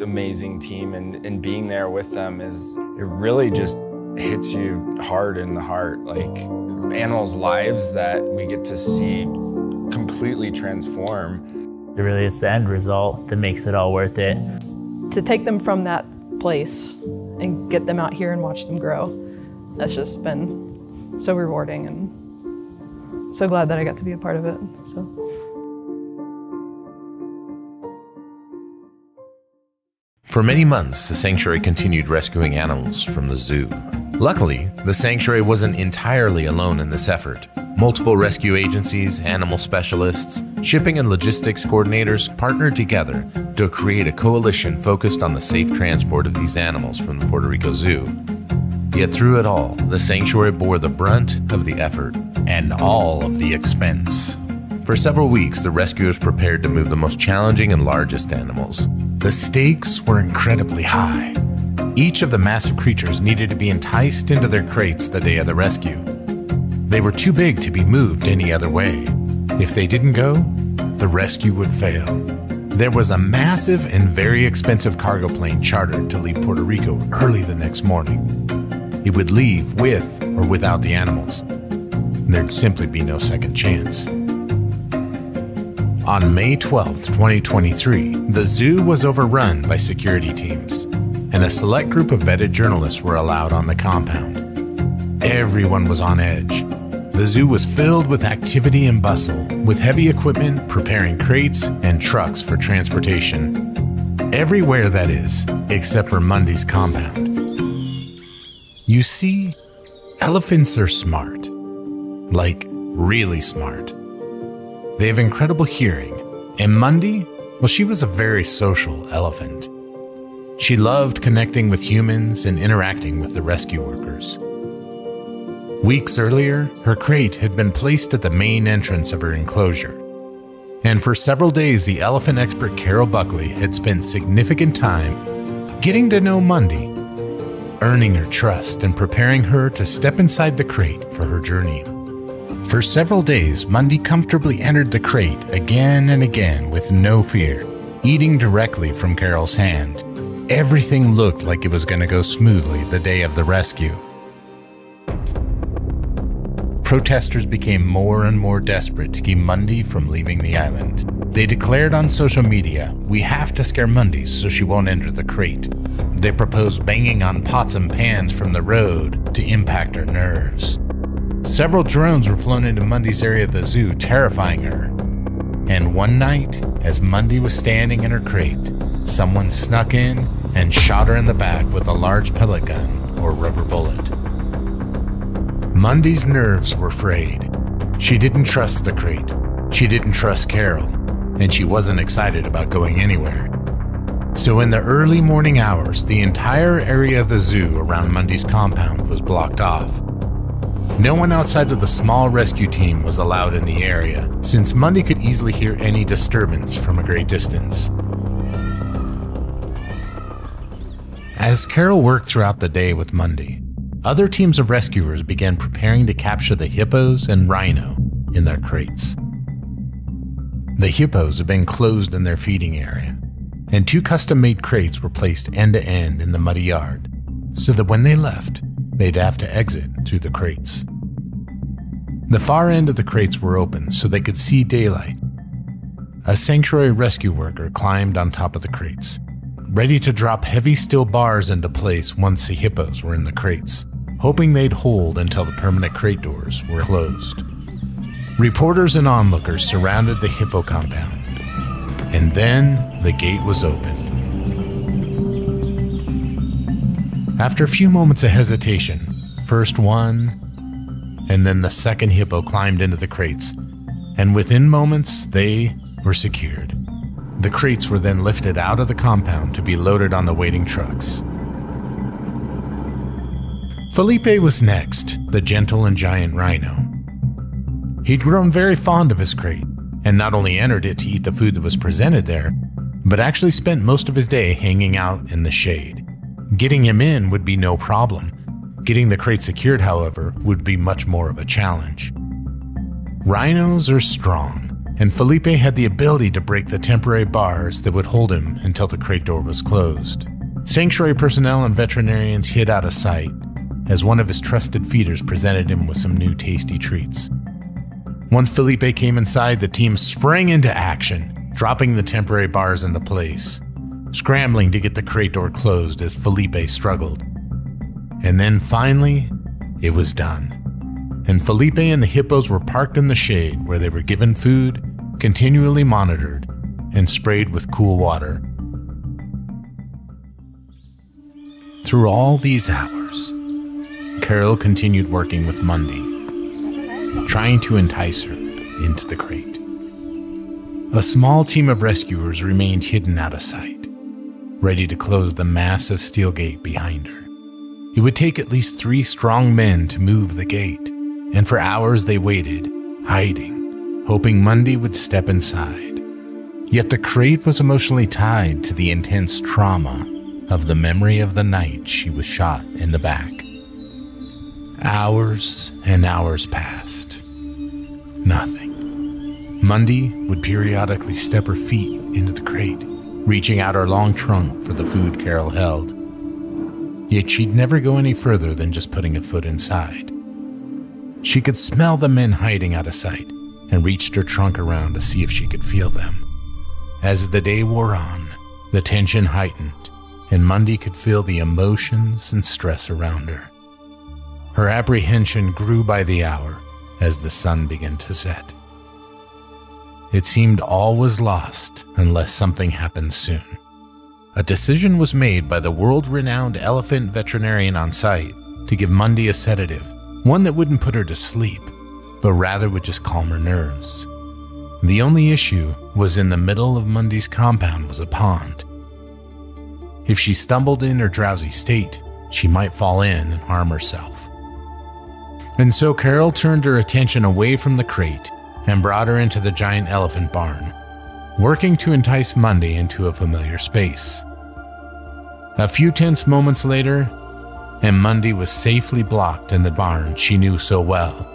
amazing team and being there with them it really just hits you hard in the heart. Like animals' lives that we get to see completely transform. Really, it's the end result that makes it all worth it. To take them from that place and get them out here and watch them grow, that's just been so rewarding and so glad that I got to be a part of it. So. For many months, the sanctuary continued rescuing animals from the zoo. Luckily, the sanctuary wasn't entirely alone in this effort. Multiple rescue agencies, animal specialists, shipping and logistics coordinators partnered together to create a coalition focused on the safe transport of these animals from the Puerto Rico Zoo. Yet through it all, the sanctuary bore the brunt of the effort and all of the expense. For several weeks, the rescuers prepared to move the most challenging and largest animals. The stakes were incredibly high. Each of the massive creatures needed to be enticed into their crates the day of the rescue. They were too big to be moved any other way. If they didn't go, the rescue would fail. There was a massive and very expensive cargo plane chartered to leave Puerto Rico early the next morning. It would leave with or without the animals. There'd simply be no second chance. On May 12, 2023, the zoo was overrun by security teams, and a select group of vetted journalists were allowed on the compound. Everyone was on edge. The zoo was filled with activity and bustle, with heavy equipment preparing crates and trucks for transportation. Everywhere, that is, except for Mundy's compound. You see, elephants are smart. Like, really smart. They have incredible hearing, and Mundy, well, she was a very social elephant. She loved connecting with humans and interacting with the rescue workers. Weeks earlier, her crate had been placed at the main entrance of her enclosure, and for several days the elephant expert Carol Buckley had spent significant time getting to know Mundy, earning her trust and preparing her to step inside the crate for her journey. For several days, Mundy comfortably entered the crate again and again with no fear, eating directly from Carol's hand. Everything looked like it was going to go smoothly the day of the rescue. Protesters became more and more desperate to keep Mundy from leaving the island. They declared on social media, "We have to scare Mundy so she won't enter the crate." They proposed banging on pots and pans from the road to impact her nerves. Several drones were flown into Mundy's area of the zoo, terrifying her. And one night, as Mundy was standing in her crate, someone snuck in and shot her in the back with a large pellet gun or rubber bullet. Mundy's nerves were frayed. She didn't trust the crate. She didn't trust Carol, and she wasn't excited about going anywhere. So in the early morning hours, the entire area of the zoo around Mundy's compound was blocked off. No one outside of the small rescue team was allowed in the area, since Mundy could easily hear any disturbance from a great distance. As Carol worked throughout the day with Mundy, other teams of rescuers began preparing to capture the hippos and rhino in their crates. The hippos had been closed in their feeding area, and 2 custom-made crates were placed end-to-end in the muddy yard, so that when they left, they'd have to exit through the crates. The far end of the crates were open so they could see daylight. A sanctuary rescue worker climbed on top of the crates, ready to drop heavy steel bars into place once the hippos were in the crates, hoping they'd hold until the permanent crate doors were closed. Reporters and onlookers surrounded the hippo compound, and then the gate was opened. After a few moments of hesitation, first one, and then the second hippo climbed into the crates, and within moments, they were secured. The crates were then lifted out of the compound to be loaded on the waiting trucks. Felipe was next, the gentle and giant rhino. He'd grown very fond of his crate, and not only entered it to eat the food that was presented there, but actually spent most of his day hanging out in the shade. Getting him in would be no problem. Getting the crate secured, however, would be much more of a challenge. Rhinos are strong, and Felipe had the ability to break the temporary bars that would hold him until the crate door was closed. Sanctuary personnel and veterinarians hid out of sight as one of his trusted feeders presented him with some new tasty treats. Once Felipe came inside, the team sprang into action, dropping the temporary bars into place, scrambling to get the crate door closed as Felipe struggled. And then finally, it was done. and Felipe and the hippos were parked in the shade where they were given food, continually monitored, and sprayed with cool water. Through all these hours, Carol continued working with Mundy, trying to entice her into the crate. A small team of rescuers remained hidden out of sight, ready to close the massive steel gate behind her. It would take at least 3 strong men to move the gate, and for hours they waited, hiding, hoping Mundy would step inside. Yet the crate was emotionally tied to the intense trauma of the memory of the night she was shot in the back. Hours and hours passed. Nothing. Mundy would periodically step her feet into the crate, reaching out her long trunk for the food Carol held. Yet she'd never go any further than just putting a foot inside. She could smell the men hiding out of sight and reached her trunk around to see if she could feel them. As the day wore on, the tension heightened, and Mundy could feel the emotions and stress around her. Her apprehension grew by the hour as the sun began to set. It seemed all was lost unless something happened soon. A decision was made by the world-renowned elephant veterinarian on site to give Mundy a sedative, one that wouldn't put her to sleep, but rather would just calm her nerves. The only issue was in the middle of Mundy's compound was a pond. If she stumbled in her drowsy state, she might fall in and harm herself. And so Carol turned her attention away from the crate and brought her into the giant elephant barn, working to entice Mundy into a familiar space. A few tense moments later, and Mundy was safely blocked in the barn she knew so well.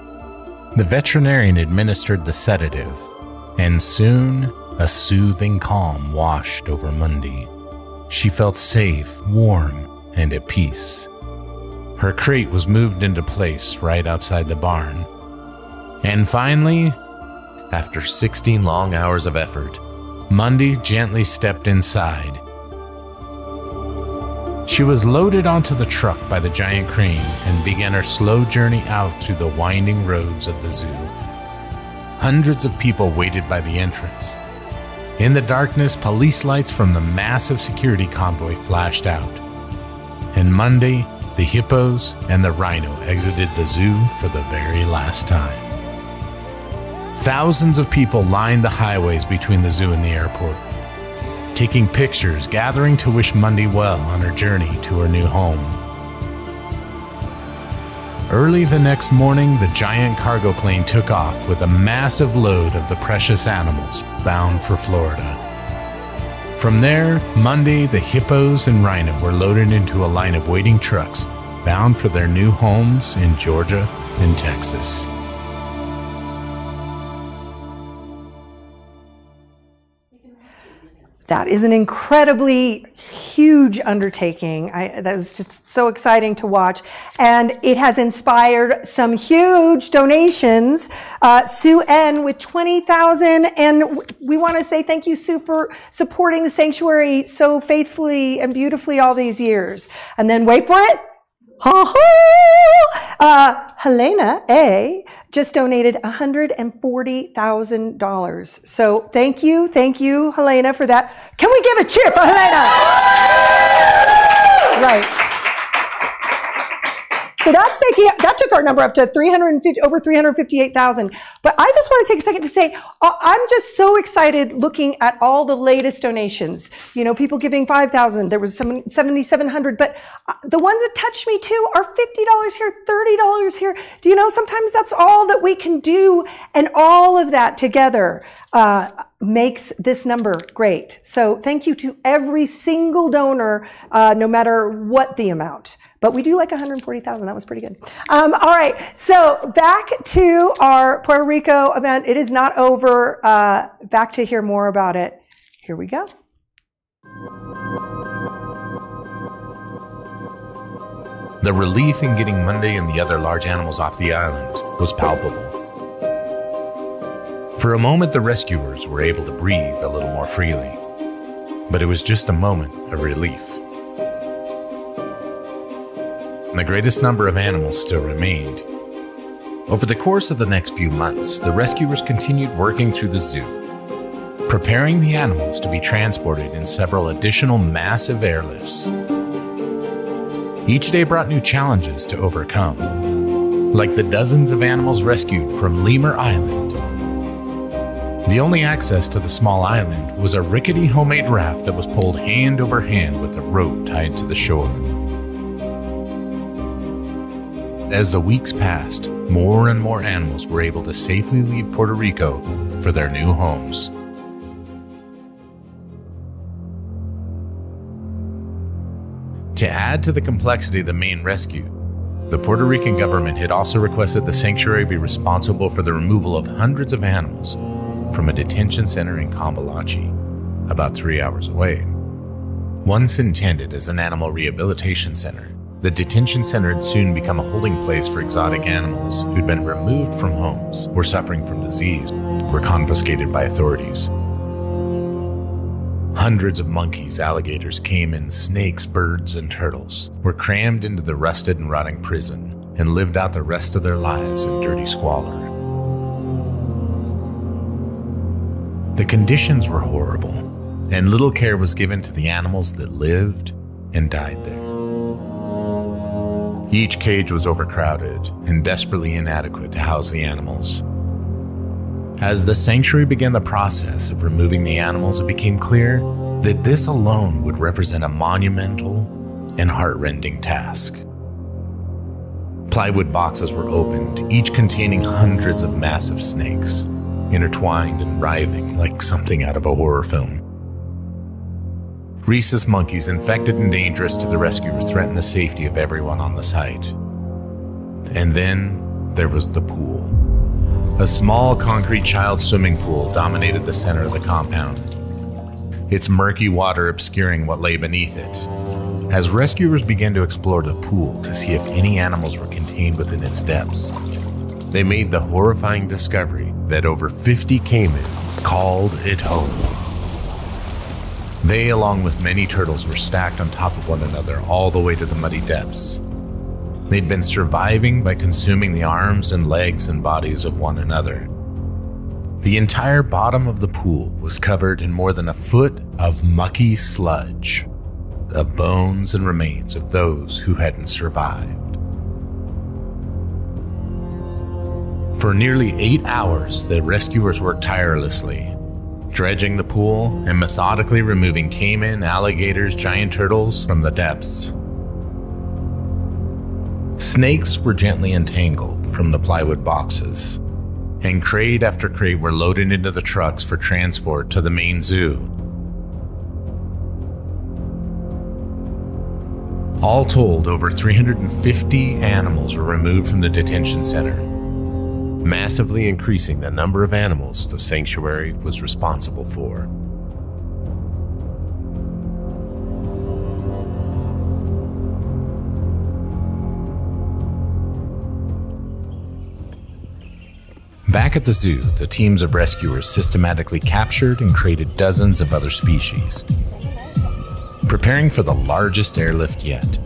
The veterinarian administered the sedative, and soon a soothing calm washed over Mundy. She felt safe, warm, and at peace. Her crate was moved into place right outside the barn. And finally, after 16 long hours of effort, Mundy gently stepped inside. She was loaded onto the truck by the giant crane and began her slow journey out through the winding roads of the zoo. Hundreds of people waited by the entrance. In the darkness, police lights from the massive security convoy flashed out. And Mundy, the hippos, and the rhino exited the zoo for the very last time. Thousands of people lined the highways between the zoo and the airport, taking pictures, gathering to wish Mundy well on her journey to her new home. Early the next morning, the giant cargo plane took off with a massive load of the precious animals bound for Florida. From there, Mundy, the hippos, and rhino were loaded into a line of waiting trucks bound for their new homes in Georgia and Texas. That is an incredibly huge undertaking. That is just so exciting to watch. And it has inspired some huge donations. Sue N with $20,000. And we want to say thank you, Sue, for supporting the sanctuary so faithfully and beautifully all these years. And then wait for it. Helena A just donated $140,000. So thank you, Helena, for that. Can we give a cheer for Helena? Right. So that took our number up to over 358,000. But I just want to take a second to say, I'm just so excited looking at all the latest donations. You know, people giving $5,000. There was some $7,700, but the ones that touch me too are $50 here, $30 here. Do you know, sometimes that's all that we can do, and all of that together makes this number great. So thank you to every single donor, no matter what the amount. But we do like 140,000. That was pretty good. All right. So back to our Puerto Rico event. It is not over. Back to hear more about it. Here we go. The relief in getting Mundy and the other large animals off the island was palpable. For a moment, the rescuers were able to breathe a little more freely, but it was just a moment of relief. The greatest number of animals still remained, Over the course of the next few months, the rescuers continued working through the zoo, preparing the animals to be transported in several additional massive airlifts. Each day brought new challenges to overcome, like the dozens of animals rescued from Lemur Island. The only access to the small island was a rickety homemade raft that was pulled hand over hand with a rope tied to the shore. As the weeks passed, more and more animals were able to safely leave Puerto Rico for their new homes. To add to the complexity of the main rescue, the Puerto Rican government had also requested the sanctuary be responsible for the removal of hundreds of animals from a detention center in Cambalache, about 3 hours away. Once intended as an animal rehabilitation center, the detention center had soon become a holding place for exotic animals who'd been removed from homes or suffering from disease were confiscated by authorities. Hundreds of monkeys, alligators, caimans, snakes, birds, and turtles were crammed into the rusted and rotting prison and lived out the rest of their lives in dirty squalor. The conditions were horrible, and little care was given to the animals that lived and died there. Each cage was overcrowded and desperately inadequate to house the animals. As the sanctuary began the process of removing the animals, it became clear that this alone would represent a monumental and heart-rending task. Plywood boxes were opened, each containing hundreds of massive snakes, intertwined and writhing like something out of a horror film. Rhesus monkeys, infected and dangerous to the rescuers, threatened the safety of everyone on the site. And then there was the pool. A small concrete child swimming pool dominated the center of the compound, its murky water obscuring what lay beneath it. As rescuers began to explore the pool to see if any animals were contained within its depths, they made the horrifying discovery that over 50 caiman called it home. They, along with many turtles, were stacked on top of one another all the way to the muddy depths. They'd been surviving by consuming the arms and legs and bodies of one another. The entire bottom of the pool was covered in more than a foot of mucky sludge, of bones and remains of those who hadn't survived. For nearly 8 hours, the rescuers worked tirelessly, dredging the pool and methodically removing caiman, alligators, giant turtles from the depths. Snakes were gently entangled from the plywood boxes, and crate after crate were loaded into the trucks for transport to the main zoo. All told, over 350 animals were removed from the detention center, massively increasing the number of animals the sanctuary was responsible for. Back at the zoo, the teams of rescuers systematically captured and created dozens of other species, preparing for the largest airlift yet.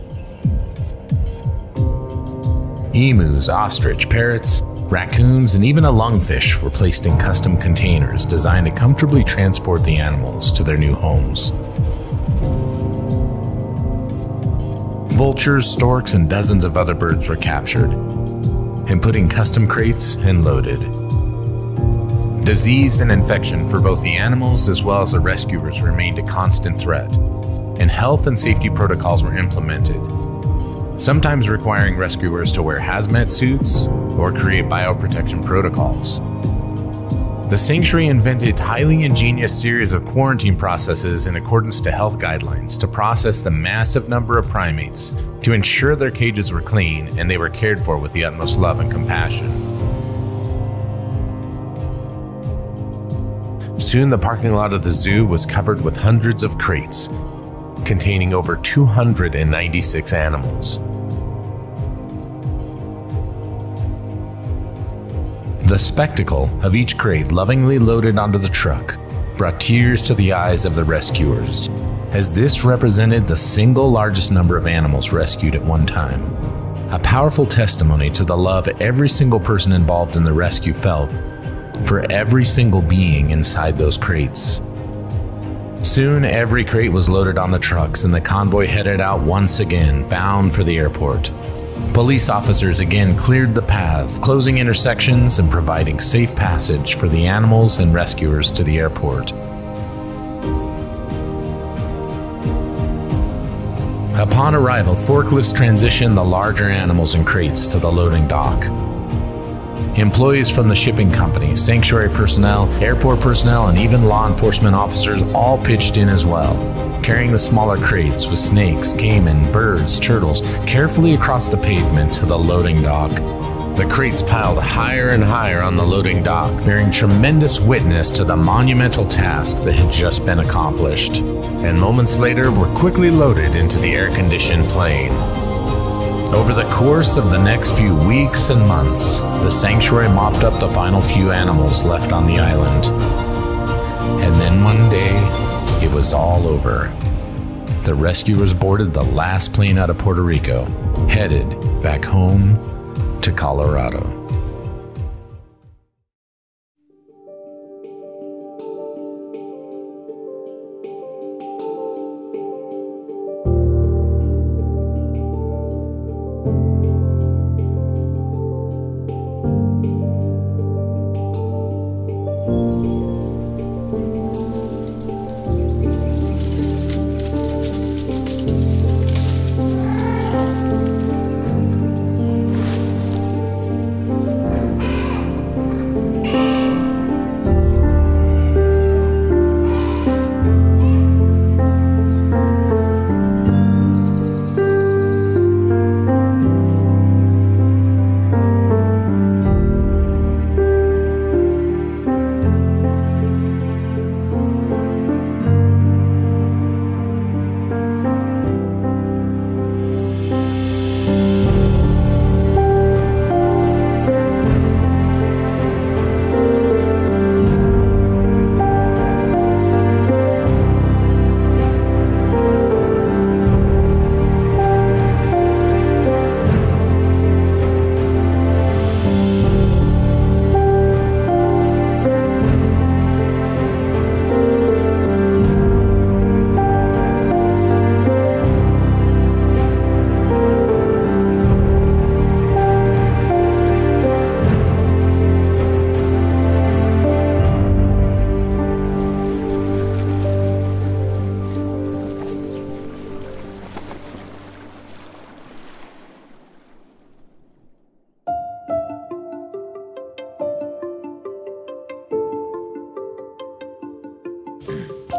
Emus, ostrich, parrots, raccoons, and even a lungfish were placed in custom containers designed to comfortably transport the animals to their new homes. Vultures, storks, and dozens of other birds were captured and put in custom crates and loaded. Disease and infection for both the animals as well as the rescuers remained a constant threat, and health and safety protocols were implemented, sometimes requiring rescuers to wear hazmat suits or create bioprotection protocols. The sanctuary invented highly ingenious series of quarantine processes in accordance to health guidelines to process the massive number of primates to ensure their cages were clean and they were cared for with the utmost love and compassion. Soon the parking lot of the zoo was covered with hundreds of crates containing over 296 animals. The spectacle of each crate lovingly loaded onto the truck brought tears to the eyes of the rescuers, as this represented the single largest number of animals rescued at one time, a powerful testimony to the love every single person involved in the rescue felt for every single being inside those crates. Soon, every crate was loaded on the trucks and the convoy headed out once again, bound for the airport. Police officers again cleared the path, closing intersections and providing safe passage for the animals and rescuers to the airport. Upon arrival, forklifts transitioned the larger animals and crates to the loading dock. Employees from the shipping company, sanctuary personnel, airport personnel, and even law enforcement officers all pitched in as well, carrying the smaller crates with snakes, caiman, birds, turtles carefully across the pavement to the loading dock. The crates piled higher and higher on the loading dock, bearing tremendous witness to the monumental tasks that had just been accomplished, and moments later were quickly loaded into the air-conditioned plane. Over the course of the next few weeks and months, the sanctuary mopped up the final few animals left on the island. And then one day, it was all over. The rescuers boarded the last plane out of Puerto Rico, headed back home to Colorado.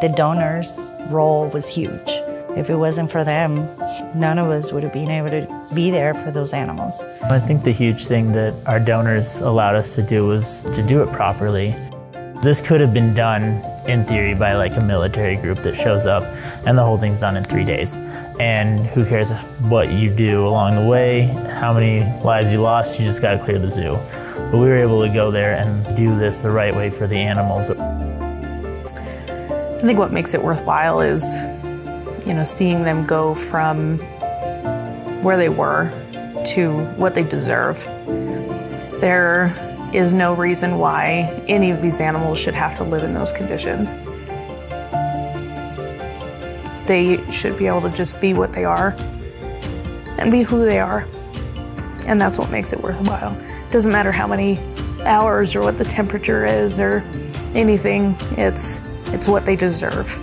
The donors' role was huge. If it wasn't for them, none of us would have been able to be there for those animals. I think the huge thing that our donors allowed us to do was to do it properly. This could have been done, in theory, by like a military group that shows up and the whole thing's done in 3 days. And who cares what you do along the way, how many lives you lost, you just gotta clear the zoo. But we were able to go there and do this the right way for the animals. I think what makes it worthwhile is, seeing them go from where they were to what they deserve. There is no reason why any of these animals should have to live in those conditions. They should be able to just be what they are and be who they are. And that's what makes it worthwhile. It doesn't matter how many hours or what the temperature is or anything, it's what they deserve.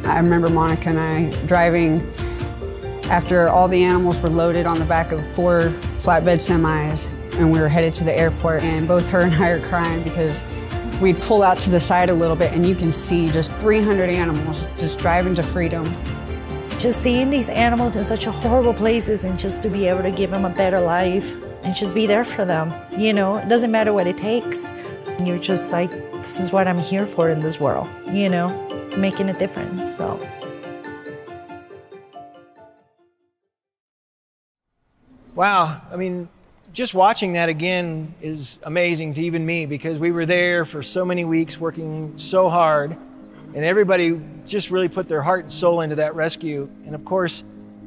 I remember Monica and I driving after all the animals were loaded on the back of 4 flatbed semis, and we were headed to the airport, and both her and I are crying because we'd pull out to the side a little bit and you can see just 300 animals just driving to freedom. Just seeing these animals in such horrible places and just to be able to give them a better life and just be there for them. It doesn't matter what it takes. You're just like, this is what I'm here for in this world, making a difference, so. Wow, just watching that again is amazing to even me, because we were there for so many weeks working so hard, and everybody just really put their heart and soul into that rescue. And of course,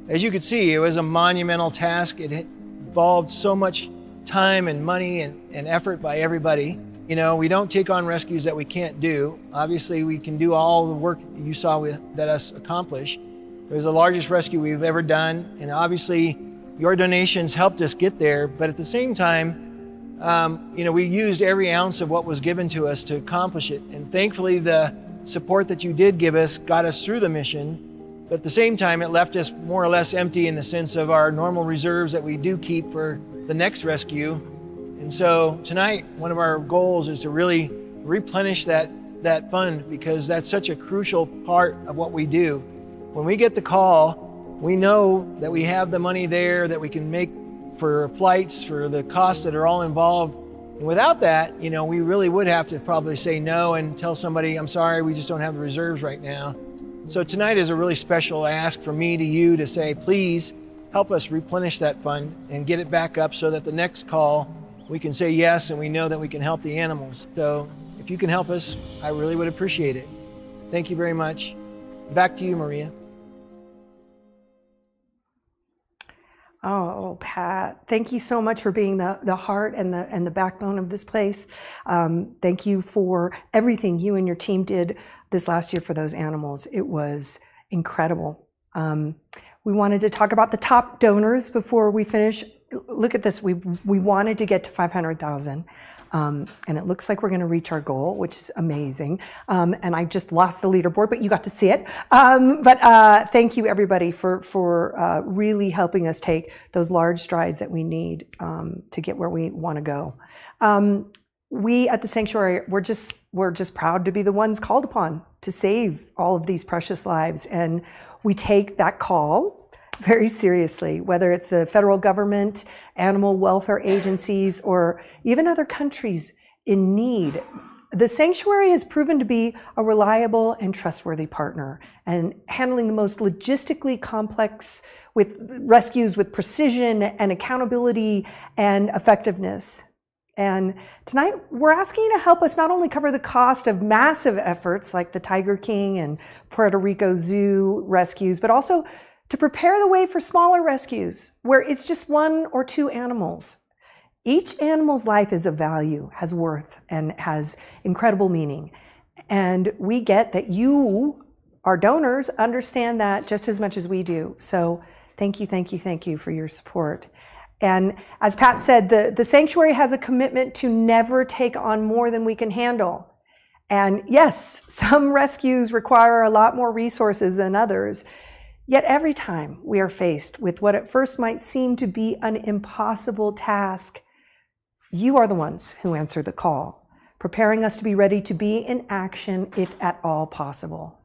as you could see, it was a monumental task. It involved so much time and money and effort by everybody. You know, we don't take on rescues that we can't do. Obviously, we can do all the work that you saw that us accomplish. It was the largest rescue we've ever done, and obviously your donations helped us get there, but at the same time, you know, we used every ounce of what was given to us to accomplish it, and thankfully the support that you did give us got us through the mission, but at the same time it left us more or less empty in the sense of our normal reserves that we do keep for the next rescue. And so tonight, one of our goals is to really replenish that fund, because that's such a crucial part of what we do. When we get the call, we know that we have the money there that we can make for flights, for the costs that are all involved. And without that, you know, we really would have to probably say no and tell somebody, I'm sorry, we just don't have the reserves right now. So tonight is a really special ask from me to you to say, please help us replenish that fund and get it back up so that the next call we can say yes and we know that we can help the animals. So if you can help us, I really would appreciate it. Thank you very much. Back to you, Maria. Oh, Pat, thank you so much for being the heart and the backbone of this place. Thank you for everything you and your team did this last year for those animals. It was incredible. We wanted to talk about the top donors before we finish. Look at this. We wanted to get to 500,000. And it looks like we're going to reach our goal, which is amazing. And I just lost the leaderboard, but you got to see it. But thank you, everybody, for really helping us take those large strides that we need to get where we want to go. We at the Sanctuary, we're just proud to be the ones called upon to save all of these precious lives, and we take that call very seriously, whether it's the federal government, animal welfare agencies, or even other countries in need. The Sanctuary has proven to be a reliable and trustworthy partner, and handling the most logistically complex with rescues with precision and accountability and effectiveness. And tonight, we're asking you to help us not only cover the cost of massive efforts like the Tiger King and Puerto Rico Zoo rescues, but also to prepare the way for smaller rescues where it's just 1 or 2 animals. Each animal's life is of value, has worth, and has incredible meaning. And we get that you, our donors, understand that just as much as we do. So thank you, thank you, thank you for your support. And as Pat said, the Sanctuary has a commitment to never take on more than we can handle. And yes, some rescues require a lot more resources than others. Yet every time we are faced with what at first might seem to be an impossible task, you are the ones who answer the call, preparing us to be ready to be in action if at all possible.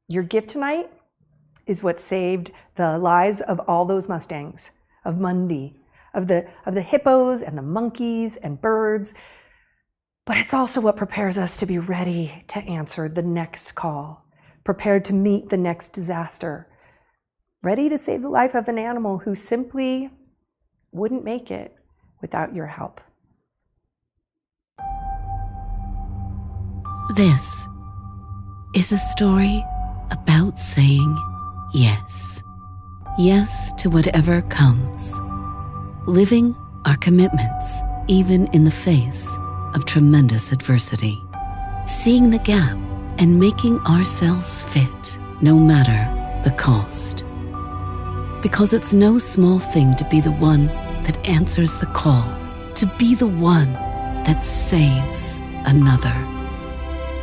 Your gift tonight is what saved the lives of all those Mustangs, of Mundy, of the hippos and the monkeys and birds, but it's also what prepares us to be ready to answer the next call, prepared to meet the next disaster, ready to save the life of an animal who simply wouldn't make it without your help. This is a story about saying yes. Yes to whatever comes. Living our commitments, even in the face of tremendous adversity. Seeing the gap and making ourselves fit, no matter the cost. Because it's no small thing to be the one that answers the call, to be the one that saves another.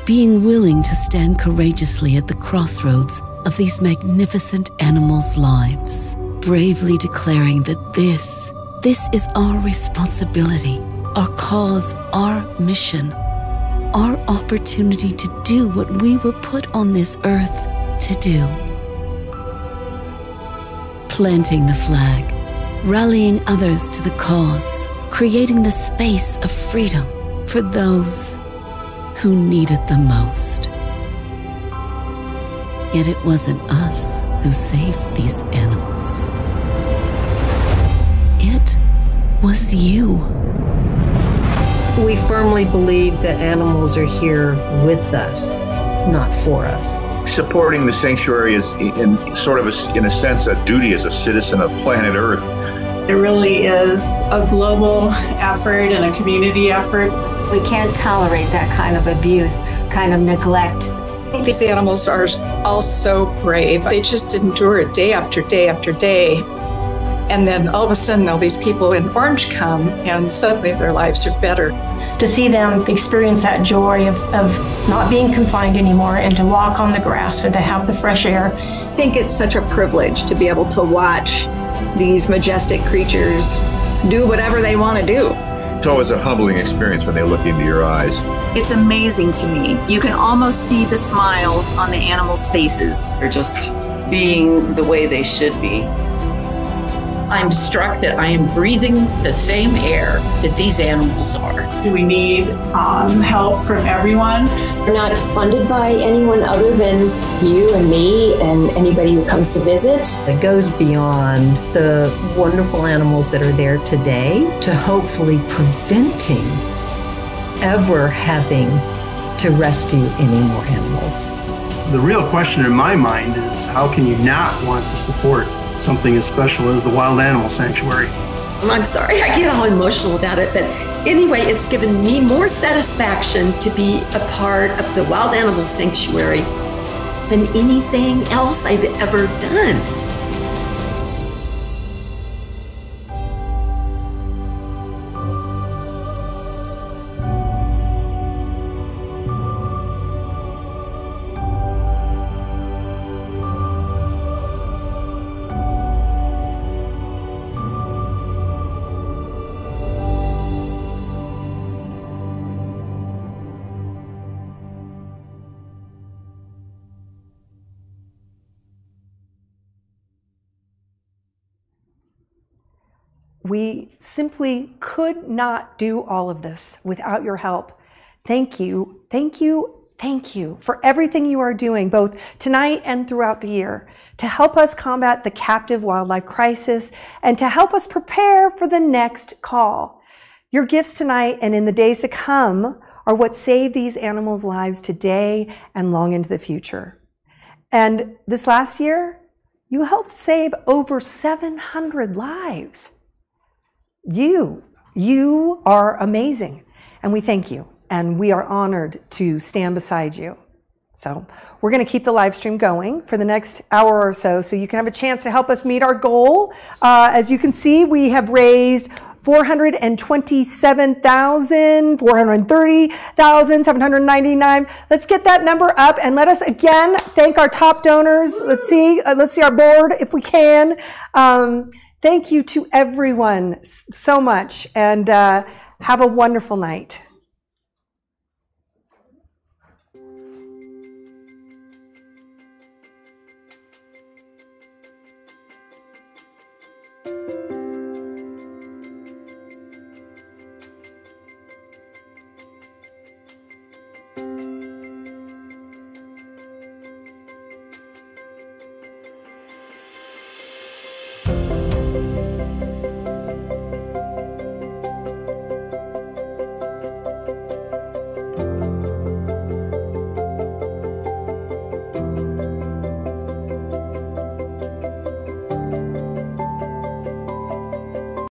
Being willing to stand courageously at the crossroads of these magnificent animals' lives, bravely declaring that this is our responsibility, our cause, our mission, our opportunity to do what we were put on this earth to do. Planting the flag, rallying others to the cause, creating the space of freedom for those who need it the most. Yet it wasn't us who saved these animals. It was you. We firmly believe that animals are here with us. not for us. Supporting the sanctuary is in a sense a duty as a citizen of planet Earth. It really is a global effort and a community effort. We can't tolerate that kind of abuse, kind of neglect. These animals are all so brave. They just endure it day after day after day. And then all of a sudden, all these people in orange come, and suddenly their lives are better. To see them experience that joy of not being confined anymore and to walk on the grass and to have the fresh air. I think it's such a privilege to be able to watch these majestic creatures do whatever they want to do. It's always a humbling experience when they look into your eyes. It's amazing to me. You can almost see the smiles on the animals' faces. They're just being the way they should be. I'm struck that I am breathing the same air that these animals are. We need help from everyone. We're not funded by anyone other than you and me and anybody who comes to visit. It goes beyond the wonderful animals that are there today to hopefully preventing ever having to rescue any more animals. The real question in my mind is, how can you not want to support something as special as the Wild Animal Sanctuary? I'm sorry, I get all emotional about it, but anyway, it's given me more satisfaction to be a part of the Wild Animal Sanctuary than anything else I've ever done. We simply could not do all of this without your help. Thank you, thank you, thank you for everything you are doing, both tonight and throughout the year, to help us combat the captive wildlife crisis and to help us prepare for the next call. Your gifts tonight and in the days to come are what save these animals' lives today and long into the future. And this last year, you helped save over 700 lives. You are amazing, and we thank you, and we are honored to stand beside you. So we're going to keep the live stream going for the next hour or so you can have a chance to help us meet our goal. As you can see, we have raised $427,799. Let's get that number up, and let us again thank our top donors. Let's see our board if we can. Thank you to everyone so much, and have a wonderful night.